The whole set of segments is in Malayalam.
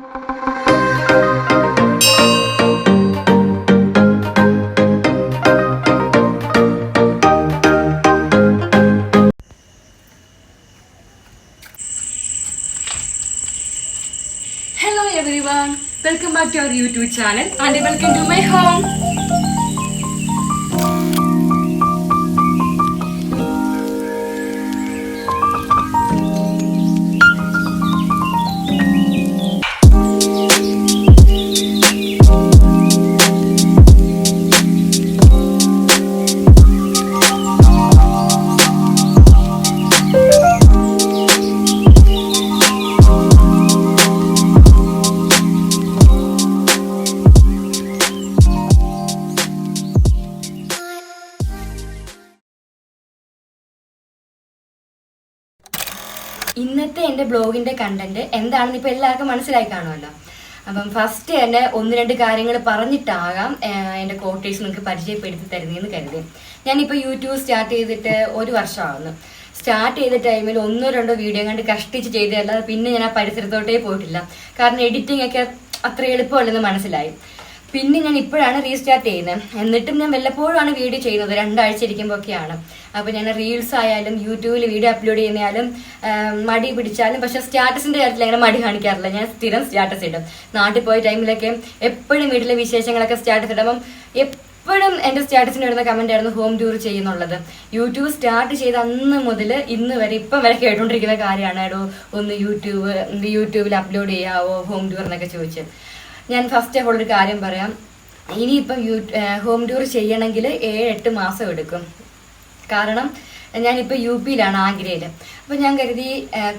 Hello everyone, welcome back to our YouTube channel and welcome to my home. ഇന്നത്തെ എൻ്റെ ബ്ലോഗിൻ്റെ കണ്ടന്റ് എന്താണെന്ന് ഇപ്പോൾ എല്ലാവർക്കും മനസ്സിലായി കാണുമല്ലോ. അപ്പം ഫസ്റ്റ് തന്നെ ഒന്ന് രണ്ട് കാര്യങ്ങൾ പറഞ്ഞിട്ടാകാം എൻ്റെ കോട്ടേഴ്സ് നിങ്ങൾക്ക് പരിചയപ്പെടുത്തി തരുന്നതെന്ന് കരുതി. ഞാനിപ്പോൾ യൂട്യൂബ് സ്റ്റാർട്ട് ചെയ്തിട്ട് 1 വർഷമാകുന്നു. സ്റ്റാർട്ട് ചെയ്ത ടൈമിൽ 1-2 വീഡിയോ കണ്ട് കഷ്ടിച്ച് ചെയ്തതല്ലാതെ പിന്നെ ഞാൻ ആ പരിസരത്തോട്ടേ പോയിട്ടില്ല. കാരണം എഡിറ്റിംഗ് ഒക്കെ അത്ര എളുപ്പമല്ലെന്ന് മനസ്സിലായി. പിന്നെ ഞാൻ ഇപ്പോഴാണ് റീസ്റ്റാർട്ട് ചെയ്യുന്നത്. എന്നിട്ടും ഞാൻ വല്ലപ്പോഴാണ് വീഡിയോ ചെയ്യുന്നത്, 2 ആഴ്ച ഇരിക്കുമ്പോഴൊക്കെയാണ്. അപ്പോൾ ഞാൻ റീൽസ് ആയാലും യൂട്യൂബിൽ വീഡിയോ അപ്ലോഡ് ചെയ്യുന്നയാലും മടി പിടിച്ചാലും പക്ഷെ സ്റ്റാറ്റസിൻ്റെ കാര്യത്തിൽ അങ്ങനെ മടി കാണിക്കാറില്ല. ഞാൻ സ്ഥിരം സ്റ്റാറ്റസ് ഇടും. നാട്ടിൽ പോയ ടൈമിലൊക്കെ എപ്പോഴും വീട്ടിലെ വിശേഷങ്ങളൊക്കെ സ്റ്റാറ്റസ് ഇടുമ്പം എപ്പോഴും എൻ്റെ സ്റ്റാറ്റസിന് വരുന്ന കമൻ്റ് ആയിരുന്നു ഹോം ടൂർ ചെയ്യുന്നുള്ളത്. യൂട്യൂബ് സ്റ്റാർട്ട് ചെയ്ത അന്ന് മുതൽ ഇന്ന് വരെ ഇപ്പം വരെ കേട്ടുകൊണ്ടിരിക്കുന്ന കാര്യമാണ്, എടോ ഒന്ന് യൂട്യൂബിൽ അപ്ലോഡ് ചെയ്യാവോ ഹോം ടൂർ എന്നൊക്കെ ചോദിച്ച്. ഞാൻ ഫസ്റ്റ് ഓഫ് ഓൾ ഒരു കാര്യം പറയാം. ഇനിയിപ്പം ഹോം ടൂർ ചെയ്യണമെങ്കിൽ 7-8 മാസം എടുക്കും. കാരണം ഞാനിപ്പോൾ UP-യിലാണ്, ആഗ്രയിൽ. അപ്പം ഞാൻ കരുതി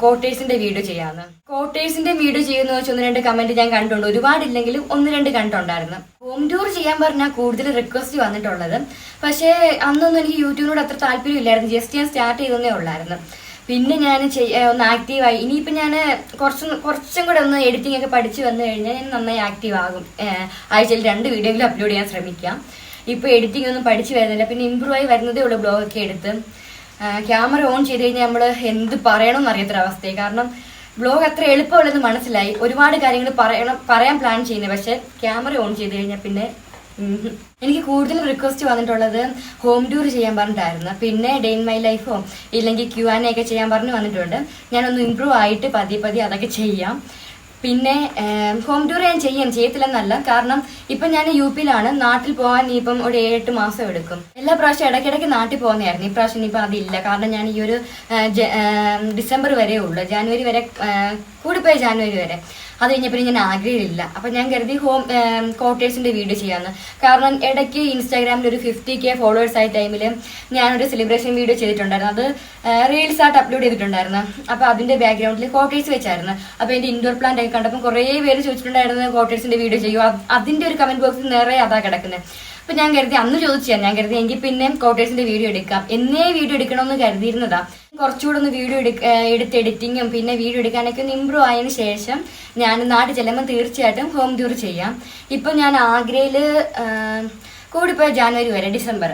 കോട്ടേഴ്സിൻ്റെ വീഡിയോ ചെയ്യാമെന്ന്. കോട്ടേഴ്സിൻ്റെ വീഡിയോ ചെയ്യുന്ന വെച്ച് 1-2 കമൻറ്റ് ഞാൻ കണ്ടുണ്ട്. ഒരുപാടില്ലെങ്കിലും 1-2 കണ്ടുണ്ടായിരുന്നു. ഹോം ടൂർ ചെയ്യാൻ പറഞ്ഞാൽ കൂടുതൽ റിക്വസ്റ്റ് വന്നിട്ടുള്ളത്. പക്ഷേ അന്നൊന്നും എനിക്ക് യൂട്യൂബിനോട് അത്ര താല്പര്യമില്ലായിരുന്നു. ജസ്റ്റ് ഞാൻ സ്റ്റാർട്ട് ചെയ്തേ ഉള്ളായിരുന്നു. പിന്നെ ഞാൻ ഒന്ന് ആക്റ്റീവായി. ഇനിയിപ്പോൾ ഞാൻ കുറച്ചും കൂടെ ഒന്ന് എഡിറ്റിംഗ് ഒക്കെ പഠിച്ച് വന്നു കഴിഞ്ഞാൽ ഞാൻ നന്നായി ആക്റ്റീവ് ആകും. ആഴ്ചയിൽ 2 വീഡിയോയെങ്കിലും അപ്ലോഡ് ചെയ്യാൻ ശ്രമിക്കാം. ഇപ്പോൾ എഡിറ്റിംഗ് ഒന്നും പഠിച്ചു വരുന്നില്ല. പിന്നെ ഇമ്പ്രൂവ് ആയി വരുന്നതേ ഉള്ളൂ. ബ്ലോഗൊക്കെ എടുത്ത് ക്യാമറ ഓൺ ചെയ്ത് കഴിഞ്ഞാൽ നമ്മൾ എന്ത് പറയണമെന്ന് അറിയാത്തൊരവസ്ഥയായി. കാരണം ബ്ലോഗ് അത്ര എളുപ്പമുള്ളതെന്ന് മനസ്സിലായി. ഒരുപാട് കാര്യങ്ങൾ പറയാൻ പ്ലാൻ ചെയ്യുന്നത്, പക്ഷേ ക്യാമറ ഓൺ ചെയ്ത് കഴിഞ്ഞാൽ പിന്നെ എനിക്ക് കൂടുതൽ റിക്വസ്റ്റ് വന്നിട്ടുള്ളത് ഹോം ടൂർ ചെയ്യാൻ പറഞ്ഞിട്ടായിരുന്നു. പിന്നെ ഡേ ഇൻ മൈ ലൈഫോ ഇല്ലെങ്കിൽ Q&A ഒക്കെ ചെയ്യാൻ പറഞ്ഞ് വന്നിട്ടുണ്ട്. ഞാനൊന്ന് ഇമ്പ്രൂവ് ആയിട്ട് പതിയെ അതൊക്കെ ചെയ്യാം. പിന്നെ ഹോം ടൂർ ഞാൻ ചെയ്യത്തില്ലെന്നല്ല. കാരണം ഇപ്പം ഞാൻ UP-യിലാണ്. നാട്ടിൽ പോകാൻ ഇപ്പം ഒരു 7-8 മാസം എടുക്കും. എല്ലാ പ്രാവശ്യം ഇടയ്ക്കിടയ്ക്ക് നാട്ടിൽ പോകുന്നതായിരുന്നു. ഈ പ്രാവശ്യം ഇപ്പം അതില്ല. കാരണം ഞാൻ ഈ ഒരു ഡിസംബർ വരെ ഉള്ളു, ജാനുവരി വരെ, കൂടിപ്പോയ ജാനുവരി വരെ. അത് കഴിഞ്ഞപ്പോൾ ഞാൻ ആഗ്രഹമില്ല. അപ്പം ഞാൻ കരുതി കോട്ടേഴ്സിൻ്റെ വീഡിയോ ചെയ്യാമെന്ന്. കാരണം ഇടയ്ക്ക് ഇൻസ്റ്റാഗ്രാമിൽ ഒരു 50K ഫോളോവേഴ്സ് ആയ ടൈമിൽ ഞാനൊരു സെലിബ്രേഷൻ വീഡിയോ ചെയ്തിട്ടുണ്ടായിരുന്നു. അത് റീൽസ് ആയിട്ട് അപ്ലോഡ് ചെയ്തിട്ടുണ്ടായിരുന്നു. അപ്പോൾ അതിൻ്റെ ബാക്ക്ഗ്രൗണ്ടിൽ കോട്ടേഴ്സ് വെച്ചായിരുന്നു. അപ്പോൾ എൻ്റെ ഇൻഡോർ പ്ലാന്റ് ഒക്കെ കണ്ടപ്പോൾ കുറേ പേര് ചോദിച്ചിട്ടുണ്ടായിരുന്നു കോട്ടേഴ്സിൻ്റെ വീഡിയോ ചെയ്യുമോ. അതിൻ്റെ ഒരു കമൻറ്റ് ബോക്സിൽ നിറയെ അതാ കിടക്കുന്നത്. അപ്പം ഞാൻ കരുതി അന്ന് ചോദിച്ചാൽ ഞാൻ കരുതി എങ്കിൽ പിന്നെ കോട്ടേഴ്സിൻ്റെ വീഡിയോ എടുക്കാം. എന്നേ വീഡിയോ എടുക്കണമെന്ന് കരുതിയിരുന്നതാ. കുറച്ചുകൂടെ ഒന്ന് വീഡിയോ എടുത്ത് എഡിറ്റിങ്ങും പിന്നെ വീഡിയോ എടുക്കാനൊക്കെ ഒന്ന് ഇമ്പ്രൂവ് ആയതിനു ശേഷം ഞാൻ നാട്ടിൽ ചെല്ലുമ്പോൾ തീർച്ചയായിട്ടും ഹോം ടൂർ ചെയ്യാം. ഇപ്പം ഞാൻ ആഗ്രയിൽ കൂടിപ്പോയ ജാനുവരി വരെ, ഡിസംബർ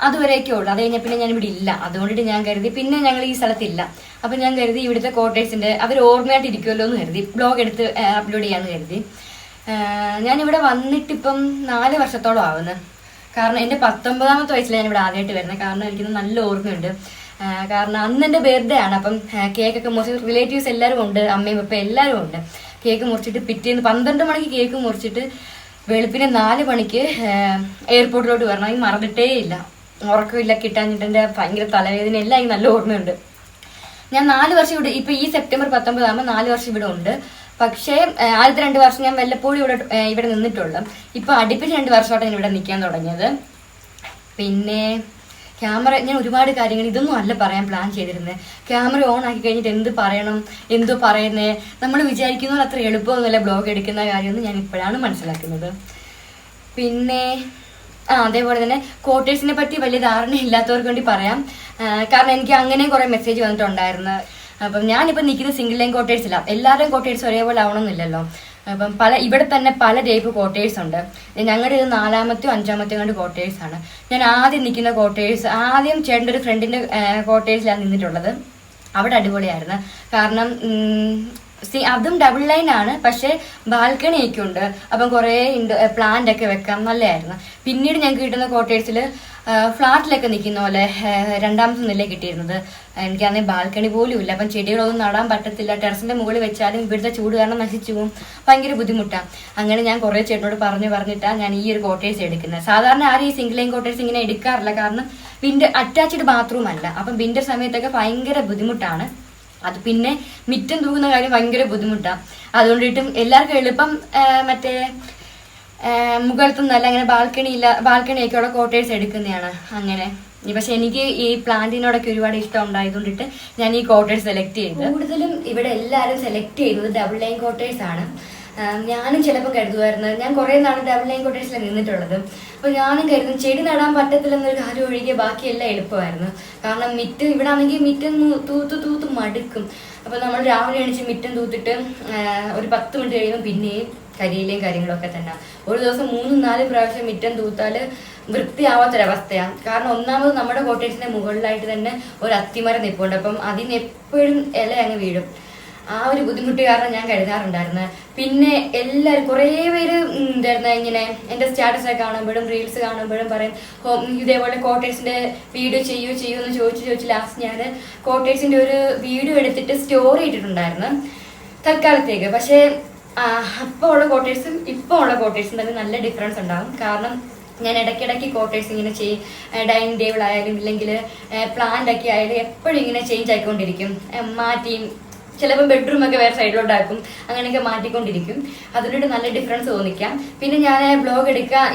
അതുവരെയൊക്കെ ഉള്ളു. അത് കഴിഞ്ഞാൽ പിന്നെ ഞാൻ ഇവിടെ ഇല്ല. അതുകൊണ്ടിട്ട് ഞാൻ കരുതി പിന്നെ ഞങ്ങൾ ഈ സ്ഥലത്തില്ല. അപ്പം ഞാൻ കരുതി ഇവിടുത്തെ കോട്ടേഴ്സിൻ്റെ അവർ ഓർമ്മയായിട്ട് ഇരിക്കുമല്ലോ എന്ന് കരുതി ബ്ലോഗ് എടുത്ത് അപ്ലോഡ് ചെയ്യാമെന്ന് കരുതി. ഞാനിവിടെ വന്നിട്ടിപ്പം 4 വർഷത്തോളം ആവുന്നു. കാരണം എൻ്റെ 19ാമത്തെ വയസ്സിൽ ഞാൻ ഇവിടെ ആദ്യമായിട്ട് വരുന്നത്. കാരണം എനിക്കിന്ന് നല്ല ഓർമ്മയുണ്ട്. കാരണം അന്ന് എൻ്റെ ബർത്ത്ഡേ ആണ്. അപ്പം കേക്കൊക്കെ മുറിച്ച് റിലേറ്റീവ്സ് എല്ലാവരും ഉണ്ട്, അമ്മയും അപ്പം എല്ലാവരും ഉണ്ട്. കേക്ക് മുറിച്ചിട്ട് പിറ്റേന്ന് 12 മണിക്ക് കേക്ക് മുറിച്ചിട്ട് വെളുപ്പിനെ 4 മണിക്ക് എയർപോർട്ടിലോട്ട് വരണം. ഈ മറന്നിട്ടേ ഇല്ല. ഉറക്കമില്ല, കിട്ടാഞ്ഞിട്ട് എൻ്റെ ഭയങ്കര തലവേദന എല്ലാം എനിക്ക് നല്ല ഓർമ്മയുണ്ട്. ഞാൻ 4 വർഷം ഇവിടെ, ഇപ്പം ഈ സെപ്റ്റംബർ 19 ആകുമ്പോൾ 4 വർഷം ഇവിടെ ഉണ്ട്. പക്ഷേ ആദ്യത്തെ 2 വർഷം ഞാൻ വല്ലപ്പോഴും ഇവിടെ നിന്നിട്ടുള്ളൂ. ഇപ്പം അടുപ്പിച്ച് 2 വർഷമായിട്ട് ഞാൻ ഇവിടെ നിൽക്കാൻ തുടങ്ങിയത്. പിന്നെ ക്യാമറ, ഞാൻ ഒരുപാട് കാര്യങ്ങൾ ഇതൊന്നും അല്ല പറയാൻ പ്ലാൻ ചെയ്തിരുന്നത്. ക്യാമറ ഓൺ ആക്കി കഴിഞ്ഞിട്ട് എന്ത് പറയണം, എന്തോ പറയുന്നത്, നമ്മൾ വിചാരിക്കുന്നത് അത്ര എളുപ്പമൊന്നുമല്ല ബ്ലോഗ് എടുക്കുന്ന കാര്യമൊന്നും ഞാൻ ഇപ്പോഴാണ് മനസ്സിലാക്കുന്നത്. പിന്നെ അതേപോലെ തന്നെ കോട്ടേഴ്സിനെ പറ്റി വലിയ ധാരണ ഇല്ലാത്തവർക്ക് വേണ്ടി പറയാം. കാരണം എനിക്ക് അങ്ങനെ കുറേ മെസ്സേജ് വന്നിട്ടുണ്ടായിരുന്നു. അപ്പം ഞാനിപ്പോൾ നിൽക്കുന്നത് സിംഗിൾ ലൈൻ കോട്ടേഴ്സിലാണ്. എല്ലാവരുടെയും കോട്ടേഴ്സ് ഒരേപോലെ ആവണമെന്നില്ലല്ലോ. അപ്പം ഇവിടെ തന്നെ പല ടൈപ്പ് കോട്ടേഴ്സ് ഉണ്ട്. ഞങ്ങളുടെ ഇത് 4ാമത്തെയോ 5ാമത്തെയോ കണ്ട് കോട്ടേഴ്സാണ്. ഞാൻ ആദ്യം നിൽക്കുന്ന കോട്ടേഴ്സ്, ആദ്യം ചേട്ടൻ്റെ ഒരു ഫ്രണ്ടിൻ്റെ കോട്ടേഴ്സിലാണ് നിന്നിട്ടുള്ളത്. അവിടെ അടിപൊളിയായിരുന്നു. കാരണം അതും ഡബിൾ ലൈൻ ആണ്, പക്ഷെ ബാൽക്കണി ഒക്കെ ഉണ്ട്. അപ്പം കുറേ പ്ലാന്റ് ഒക്കെ വെക്കാം, നല്ലതായിരുന്നു. പിന്നീട് ഞങ്ങൾക്ക് കിട്ടുന്ന ക്വാർട്ടേഴ്സിൽ ഫ്ലാറ്റിലൊക്കെ നിൽക്കുന്ന പോലെ രണ്ടാമത്തെ നില കിട്ടിയിരുന്നത്. എനിക്കന്നേ ബാൽക്കണി പോലും ഇല്ല. അപ്പം ചെടികളൊന്നും നടാൻ പറ്റത്തില്ല. ടെറസിന്റെ മുകളിൽ വെച്ചാലും ഇവിടുത്തെ ചൂട് കാരണം നശിച്ചു പോകും, ഭയങ്കര ബുദ്ധിമുട്ടാണ്. അങ്ങനെ ഞാൻ കുറേ ചേട്ടനോട് പറഞ്ഞിട്ടാണ് ഞാൻ ഈ ഒരു ക്വാർട്ടേഴ്സ് എടുക്കുന്നത്. സാധാരണ ആരും ഈ സിംഗിൾ ലൈൻ ക്വാർട്ടേഴ്സ് ഇങ്ങനെ എടുക്കാറില്ല, കാരണം അറ്റാച്ച്ഡ് ബാത്റൂം അല്ല. അപ്പം വിന്റർ സമയത്തൊക്കെ ഭയങ്കര ബുദ്ധിമുട്ടാണ്. അത് പിന്നെ മിറ്റം തൂക്കുന്ന കാര്യം ഭയങ്കര ബുദ്ധിമുട്ടാണ്. അതുകൊണ്ടിട്ടും എല്ലാവർക്കും എളുപ്പം മറ്റേ മുകളിലത്തൊന്നല്ല, അങ്ങനെ ബാൽക്കണിയൊക്കെ ഉള്ള ക്വാർട്ടേഴ്സ് എടുക്കുന്നതാണ് അങ്ങനെ. പക്ഷെ എനിക്ക് ഈ പ്ലാന്റിനോടൊക്കെ ഒരുപാട് ഇഷ്ടം ഉണ്ടായതുകൊണ്ടിട്ട് ഞാൻ ഈ ക്വാർട്ടേഴ്സ് സെലക്ട് ചെയ്തത്. കൂടുതലും ഇവിടെ എല്ലാവരും സെലക്ട് ചെയ്യുന്നത് ഡബിൾ ലൈൻ ക്വാർട്ടേഴ്സ് ആണ്. ഞാനും ചിലപ്പോൾ കരുതുമായിരുന്നു, ഞാൻ കുറേ നാൾ ഡബിൾ ലൈൻ ക്വാർട്ടേഴ്സിലാണ് നിന്നിട്ടുള്ളത്. അപ്പോൾ ഞാനും കരുതും ചെടി നടാൻ പറ്റത്തില്ലെന്നൊരു കാര്യം ഒഴികെ ബാക്കിയെല്ലാം എളുപ്പമായിരുന്നു. കാരണം ഇവിടെ ആണെങ്കിൽ മിറ്റം തൂത്ത് മടുക്കും. അപ്പോൾ നമ്മൾ രാവിലെ എണീച്ച് മിറ്റം തൂത്തിട്ട് ഒരു 10 മിനിറ്റ് കഴിയുമ്പോൾ പിന്നെയും കരിയിലെയും കാര്യങ്ങളൊക്കെ തന്നെ. ഒരു ദിവസം 3-4 പ്രാവശ്യം മിറ്റം തൂത്താൽ വൃത്തിയാവാത്തൊരവസ്ഥയാണ്. കാരണം ഒന്നാമത് നമ്മുടെ കോട്ടേഴ്സിന്റെ മുകളിലായിട്ട് തന്നെ ഒരു അത്തിമരം നിൽപ്പുണ്ട്. അപ്പം അതിന് എപ്പോഴും ഇല അങ്ങ് വീഴും. ആ ഒരു ബുദ്ധിമുട്ട് കാരണം ഞാൻ കരുതാറുണ്ടായിരുന്നു. പിന്നെ എല്ലാവരും കുറേ പേര് എന്തായിരുന്നു ഇങ്ങനെ എൻ്റെ സ്റ്റാറ്റസൊക്കെ കാണുമ്പോഴും റീൽസ് കാണുമ്പോഴും പറയും ഇതേപോലെ കോട്ടേഴ്സിന്റെ വീഡിയോ ചെയ്യൂ എന്ന് ചോദിച്ച് ലാസ്റ്റ് ഞാൻ കോട്ടേഴ്സിന്റെ ഒരു വീഡിയോ എടുത്തിട്ട് സ്റ്റോറി ഇട്ടിട്ടുണ്ടായിരുന്നു തൽക്കാലത്തേക്ക്. പക്ഷേ അപ്പോൾ ഉള്ള കോട്ടേഴ്സും ഇപ്പോൾ ഉള്ള കോട്ടേഴ്സും തമ്മിൽ നല്ല ഡിഫറൻസ് ഉണ്ടാകും. കാരണം ഞാൻ ഇടയ്ക്കിടയ്ക്ക് ക്വാർട്ടേഴ്സ് ഇങ്ങനെ ഡൈനിങ് ടേബിൾ ആയാലും ഇല്ലെങ്കിൽ പ്ലാന്റ് ഒക്കെ ആയാലും എപ്പോഴും ഇങ്ങനെ ചേഞ്ച് ആയിക്കൊണ്ടിരിക്കും, മാറ്റിയും ചിലപ്പോൾ ബെഡ്റൂമൊക്കെ വേറെ സൈഡിലോട്ടാക്കും, അങ്ങനെയൊക്കെ മാറ്റിക്കൊണ്ടിരിക്കും. അതുകൊണ്ട് നല്ല ഡിഫറൻസ് തോന്നിക്കാം. പിന്നെ ഞാൻ ബ്ലോഗ്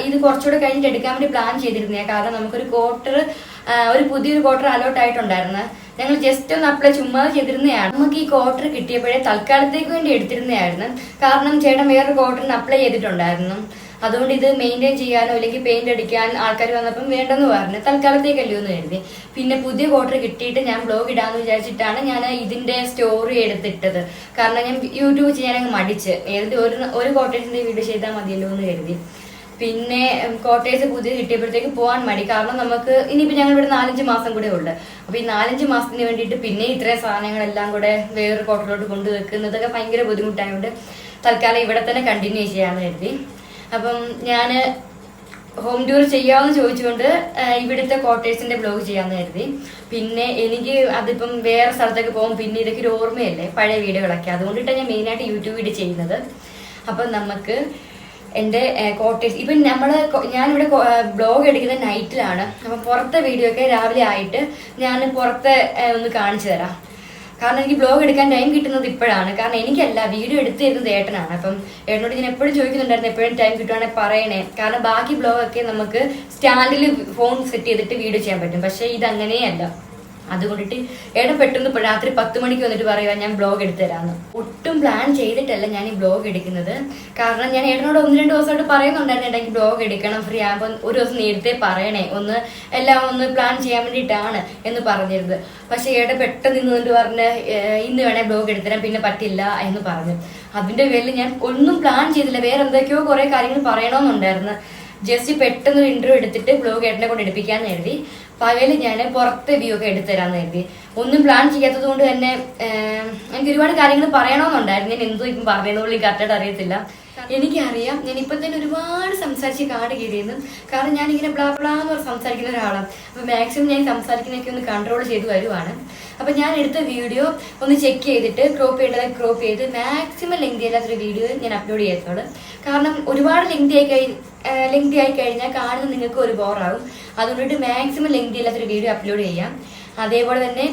ഇത് കുറച്ചുകൂടെ കഴിഞ്ഞിട്ട് എടുക്കാൻ വേണ്ടി പ്ലാൻ ചെയ്തിരുന്നേ. കാരണം നമുക്കൊരു പുതിയൊരു ക്വാർട്ടർ അലോട്ട് ആയിട്ടുണ്ടായിരുന്നു. ഞങ്ങൾ ജസ്റ്റ് ഒന്ന് അപ്ലൈ ചുമ്മാ ചെയ്തിരുന്നതാണ്. നമുക്ക് ഈ ക്വാർട്ടർ കിട്ടിയപ്പോഴേ തൽക്കാലത്തേക്ക് വേണ്ടി എടുത്തിരുന്നതായിരുന്നു. കാരണം ചേട്ടൻ വേറൊരു ക്വാർട്ടറിന് അപ്ലൈ ചെയ്തിട്ടുണ്ടായിരുന്നു. അതുകൊണ്ട് ഇത് മെയിൻറ്റെയിൻ ചെയ്യാനോ അല്ലെങ്കിൽ പെയിന്റ് അടിക്കാൻ ആൾക്കാർ വന്നപ്പം വേണ്ടെന്ന് പറഞ്ഞു, തൽക്കാലത്തേക്കല്ലോ എന്ന് കരുതി. പിന്നെ പുതിയ ക്വാർട്ടർ കിട്ടിയിട്ട് ഞാൻ ബ്ലോഗ് ഇടാന്ന് വിചാരിച്ചിട്ടാണ് ഞാൻ ഇതിന്റെ സ്റ്റോറി എടുത്തിട്ടത്. കാരണം ഞാൻ യൂട്യൂബ് ചെയ്യാനങ്ങ് മടിച്ച് ഒരു ക്വാർട്ടേഴ്സിന്റെ വീഡിയോ ചെയ്താൽ മതിയല്ലോ എന്ന് കരുതി. പിന്നെ ക്വാർട്ടേഴ്സ് പുതിയത് കിട്ടിയപ്പോഴത്തേക്ക് പോകാൻ മടി. കാരണം നമുക്ക് ഇനിയിപ്പോൾ ഞങ്ങൾ ഇവിടെ 4-5 മാസം കൂടെ ഉണ്ട്. അപ്പോൾ ഈ 4-5 മാസത്തിന് വേണ്ടിയിട്ട് പിന്നെ ഇത്രയും സാധനങ്ങളെല്ലാം കൂടെ വേറൊരു ക്വാർട്ടറിലോട്ട് കൊണ്ടു വെക്കുന്നതൊക്കെ ഭയങ്കര ബുദ്ധിമുട്ടായതുകൊണ്ട് തൽക്കാലം ഇവിടെ തന്നെ കണ്ടിന്യൂ ചെയ്യാമെന്ന് കരുതി. അപ്പം ഞാൻ ഹോം ടൂർ ചെയ്യാമെന്ന് ചോദിച്ചുകൊണ്ട് ഇവിടുത്തെ ക്വാർട്ടേഴ്സിന്റെ ബ്ലോഗ് ചെയ്യാമെന്ന് കരുതി. പിന്നെ എനിക്ക് അതിപ്പം വേറെ സ്ഥലത്തൊക്കെ പോകും, പിന്നെ ഇതൊക്കെ ഒരു ഓർമ്മയല്ലേ പഴയ വീഡിയോകളൊക്കെ, അതുകൊണ്ടിട്ടാണ് ഞാൻ മെയിനായിട്ട് യൂട്യൂബ് വീഡിയോ ചെയ്യുന്നത്. അപ്പം നമുക്ക് എൻ്റെ ക്വാർട്ടേഴ്സ് ഇപ്പം ഞാനിവിടെ ബ്ലോഗ് എടുക്കുന്നത് നൈറ്റിലാണ്. അപ്പം പുറത്തെ വീഡിയോ ഒക്കെ രാവിലെ ആയിട്ട് ഞാൻ പുറത്തെ ഒന്ന് കാണിച്ചു തരാം. കാരണം എനിക്ക് ബ്ലോഗ് എടുക്കാൻ ടൈം കിട്ടുന്നത് ഇപ്പോഴാണ്. കാരണം എനിക്കല്ല, വീഡിയോ എടുത്തു തരുന്നത് ഏട്ടനാണ്. അപ്പം ഏട്ടനോട് ഞാൻ എപ്പോഴും ചോദിക്കുന്നുണ്ടായിരുന്നു എപ്പോഴും ടൈം കിട്ടുവാണെങ്കിൽ പറയണേ. കാരണം ബാക്കി ബ്ലോഗൊക്കെ നമുക്ക് സ്റ്റാൻഡിൽ ഫോൺ സെറ്റ് ചെയ്തിട്ട് വീഡിയോ ചെയ്യാൻ പറ്റും, പക്ഷേ ഇതങ്ങനെയല്ല. അതുകൊണ്ടിട്ട് ഏട്ടൻ പെട്ടെന്ന് രാത്രി 10 മണിക്ക് വന്നിട്ട് പറയുക ഞാൻ ബ്ലോഗ് എടുത്തു തരാമെന്ന്. ഒട്ടും പ്ലാൻ ചെയ്തിട്ടല്ല ഞാൻ ഈ ബ്ലോഗ് എടുക്കുന്നത്. കാരണം ഞാൻ ഏട്ടനോട് 1-2 ദിവസമായിട്ട് പറയുന്നുണ്ടായിരുന്നു എനിക്ക് ബ്ലോഗ് എടുക്കണം, ഫ്രീ ആകുമ്പോൾ ഒരു ദിവസം നേരത്തെ പറയണേ, എല്ലാം ഒന്ന് പ്ലാൻ ചെയ്യാൻ വേണ്ടിയിട്ടാണ് എന്ന് പറഞ്ഞിരുന്നത്. പക്ഷെ ഏട്ടൻ പെട്ടെന്ന് നിന്നിട്ട് പറഞ്ഞ് ഇന്ന് വേണേ ബ്ലോഗ് എടുത്തരാം, പിന്നെ പറ്റില്ല എന്ന് പറഞ്ഞു. അതിന്റെ പേരിൽ ഞാൻ ഒന്നും പ്ലാൻ ചെയ്തില്ല. വേറെ എന്തൊക്കെയോ കുറെ കാര്യങ്ങൾ പറയണമെന്നുണ്ടായിരുന്നു. ജസ്റ്റ് പെട്ടെന്ന് ഒരു ഇന്റർവ്യൂ എടുത്തിട്ട് ബ്ലോഗ് ഏട്ടനെ കൊണ്ട് എടുപ്പിക്കാന്ന് കരുതി. പകല് ഞാൻ പുറത്തെ വ്യൂ ഒക്കെ എടുത്തുതരാന്ന് കരുതി. ഒന്നും പ്ലാൻ ചെയ്യാത്തത് കൊണ്ട് തന്നെ എനിക്ക് ഒരുപാട് കാര്യങ്ങൾ പറയണമെന്നുണ്ടായിരുന്നു. ഞാൻ എന്തോ ഇപ്പം പറയുന്നതുകൊണ്ട് കറക്റ്റായിട്ട് അറിയത്തില്ല. എനിക്കറിയാം ഞാൻ ഇപ്പം തന്നെ ഒരുപാട് സംസാരിച്ച് കാട് കയറിയെന്ന്. കാരണം ഞാനിങ്ങനെ ബ്ലാ ബ്ലാ എന്ന് പറഞ്ഞ് സംസാരിക്കുന്ന ഒരാളാണ്. അപ്പം മാക്സിമം ഞാൻ സംസാരിക്കുന്നതൊക്കെ ഒന്ന് കൺട്രോൾ ചെയ്ത് വരുവാണ്. അപ്പം ഞാൻ എടുത്ത വീഡിയോ ഒന്ന് ചെക്ക് ചെയ്തിട്ട് ക്രോപ്പ് ചെയ്യേണ്ടത് ക്രോപ്പ് ചെയ്ത് മാക്സിമം ലെങ്തി അല്ലാത്തൊരു വീഡിയോ ഞാൻ അപ്ലോഡ് ചെയ്യത്തുള്ളൂ. കാരണം ഒരുപാട് ലെങ്തി ആയി കഴിഞ്ഞാൽ കാണുന്നത് നിങ്ങൾക്ക് ഒരു ബോറാകും. അതുകൊണ്ടിട്ട് മാക്സിമം ലെങ്തി അല്ലാത്തൊരു വീഡിയോ അപ്ലോഡ് ചെയ്യാം. അതേപോലെ തന്നെ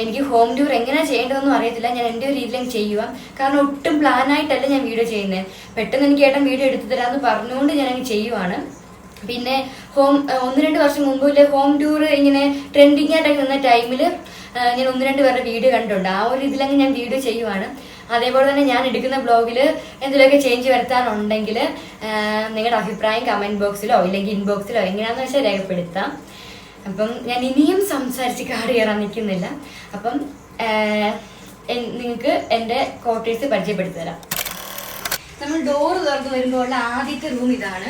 എനിക്ക് ഹോം ടൂർ എങ്ങനെ ചെയ്യേണ്ടതെന്നും അറിയത്തില്ല. ഞാൻ എൻ്റെ ഒരു രീതിയിൽ ചെയ്യുക. കാരണം ഒട്ടും പ്ലാനായിട്ടല്ല ഞാൻ വീഡിയോ ചെയ്യുന്നത്. പെട്ടെന്ന് എനിക്ക് ഏട്ടൻ വീഡിയോ എടുത്തു തരാമെന്ന് പറഞ്ഞുകൊണ്ട് ഞാനങ്ങ് ചെയ്യുവാണ്. പിന്നെ 1-2 വർഷം മുമ്പിലെ ഹോം ടൂർ ഇങ്ങനെ ട്രെൻഡിങ് ആയിട്ടൊക്കെ നിന്ന ടൈമിൽ ഞാൻ 1-2 പേരുടെ വീഡിയോ കണ്ടിട്ടുണ്ട്. ആ ഒരു ഇതിലങ്ങ് ഞാൻ വീഡിയോ ചെയ്യുവാണ്. അതേപോലെ തന്നെ ഞാൻ എടുക്കുന്ന ബ്ലോഗിൽ എന്തെങ്കിലുമൊക്കെ ചേഞ്ച് വരുത്താനുണ്ടെങ്കിൽ നിങ്ങളുടെ അഭിപ്രായം കമൻറ്റ് ബോക്സിലോ ഇല്ലെങ്കിൽ ഇൻബോക്സിലോ എങ്ങനെയാണെന്ന് വെച്ചാൽ രേഖപ്പെടുത്താം. അപ്പം ഞാൻ ഇനിയും സംസാരിച്ച് കാട് കയറാൻ നിൽക്കുന്നില്ല. അപ്പം നിങ്ങൾക്ക് എൻ്റെ ക്വാർട്ടേഴ്സ് പരിചയപ്പെടുത്തി തരാം. നമ്മൾ ഡോറ് തുറന്ന് വരുമ്പോൾ ആദ്യത്തെ റൂം ഇതാണ്.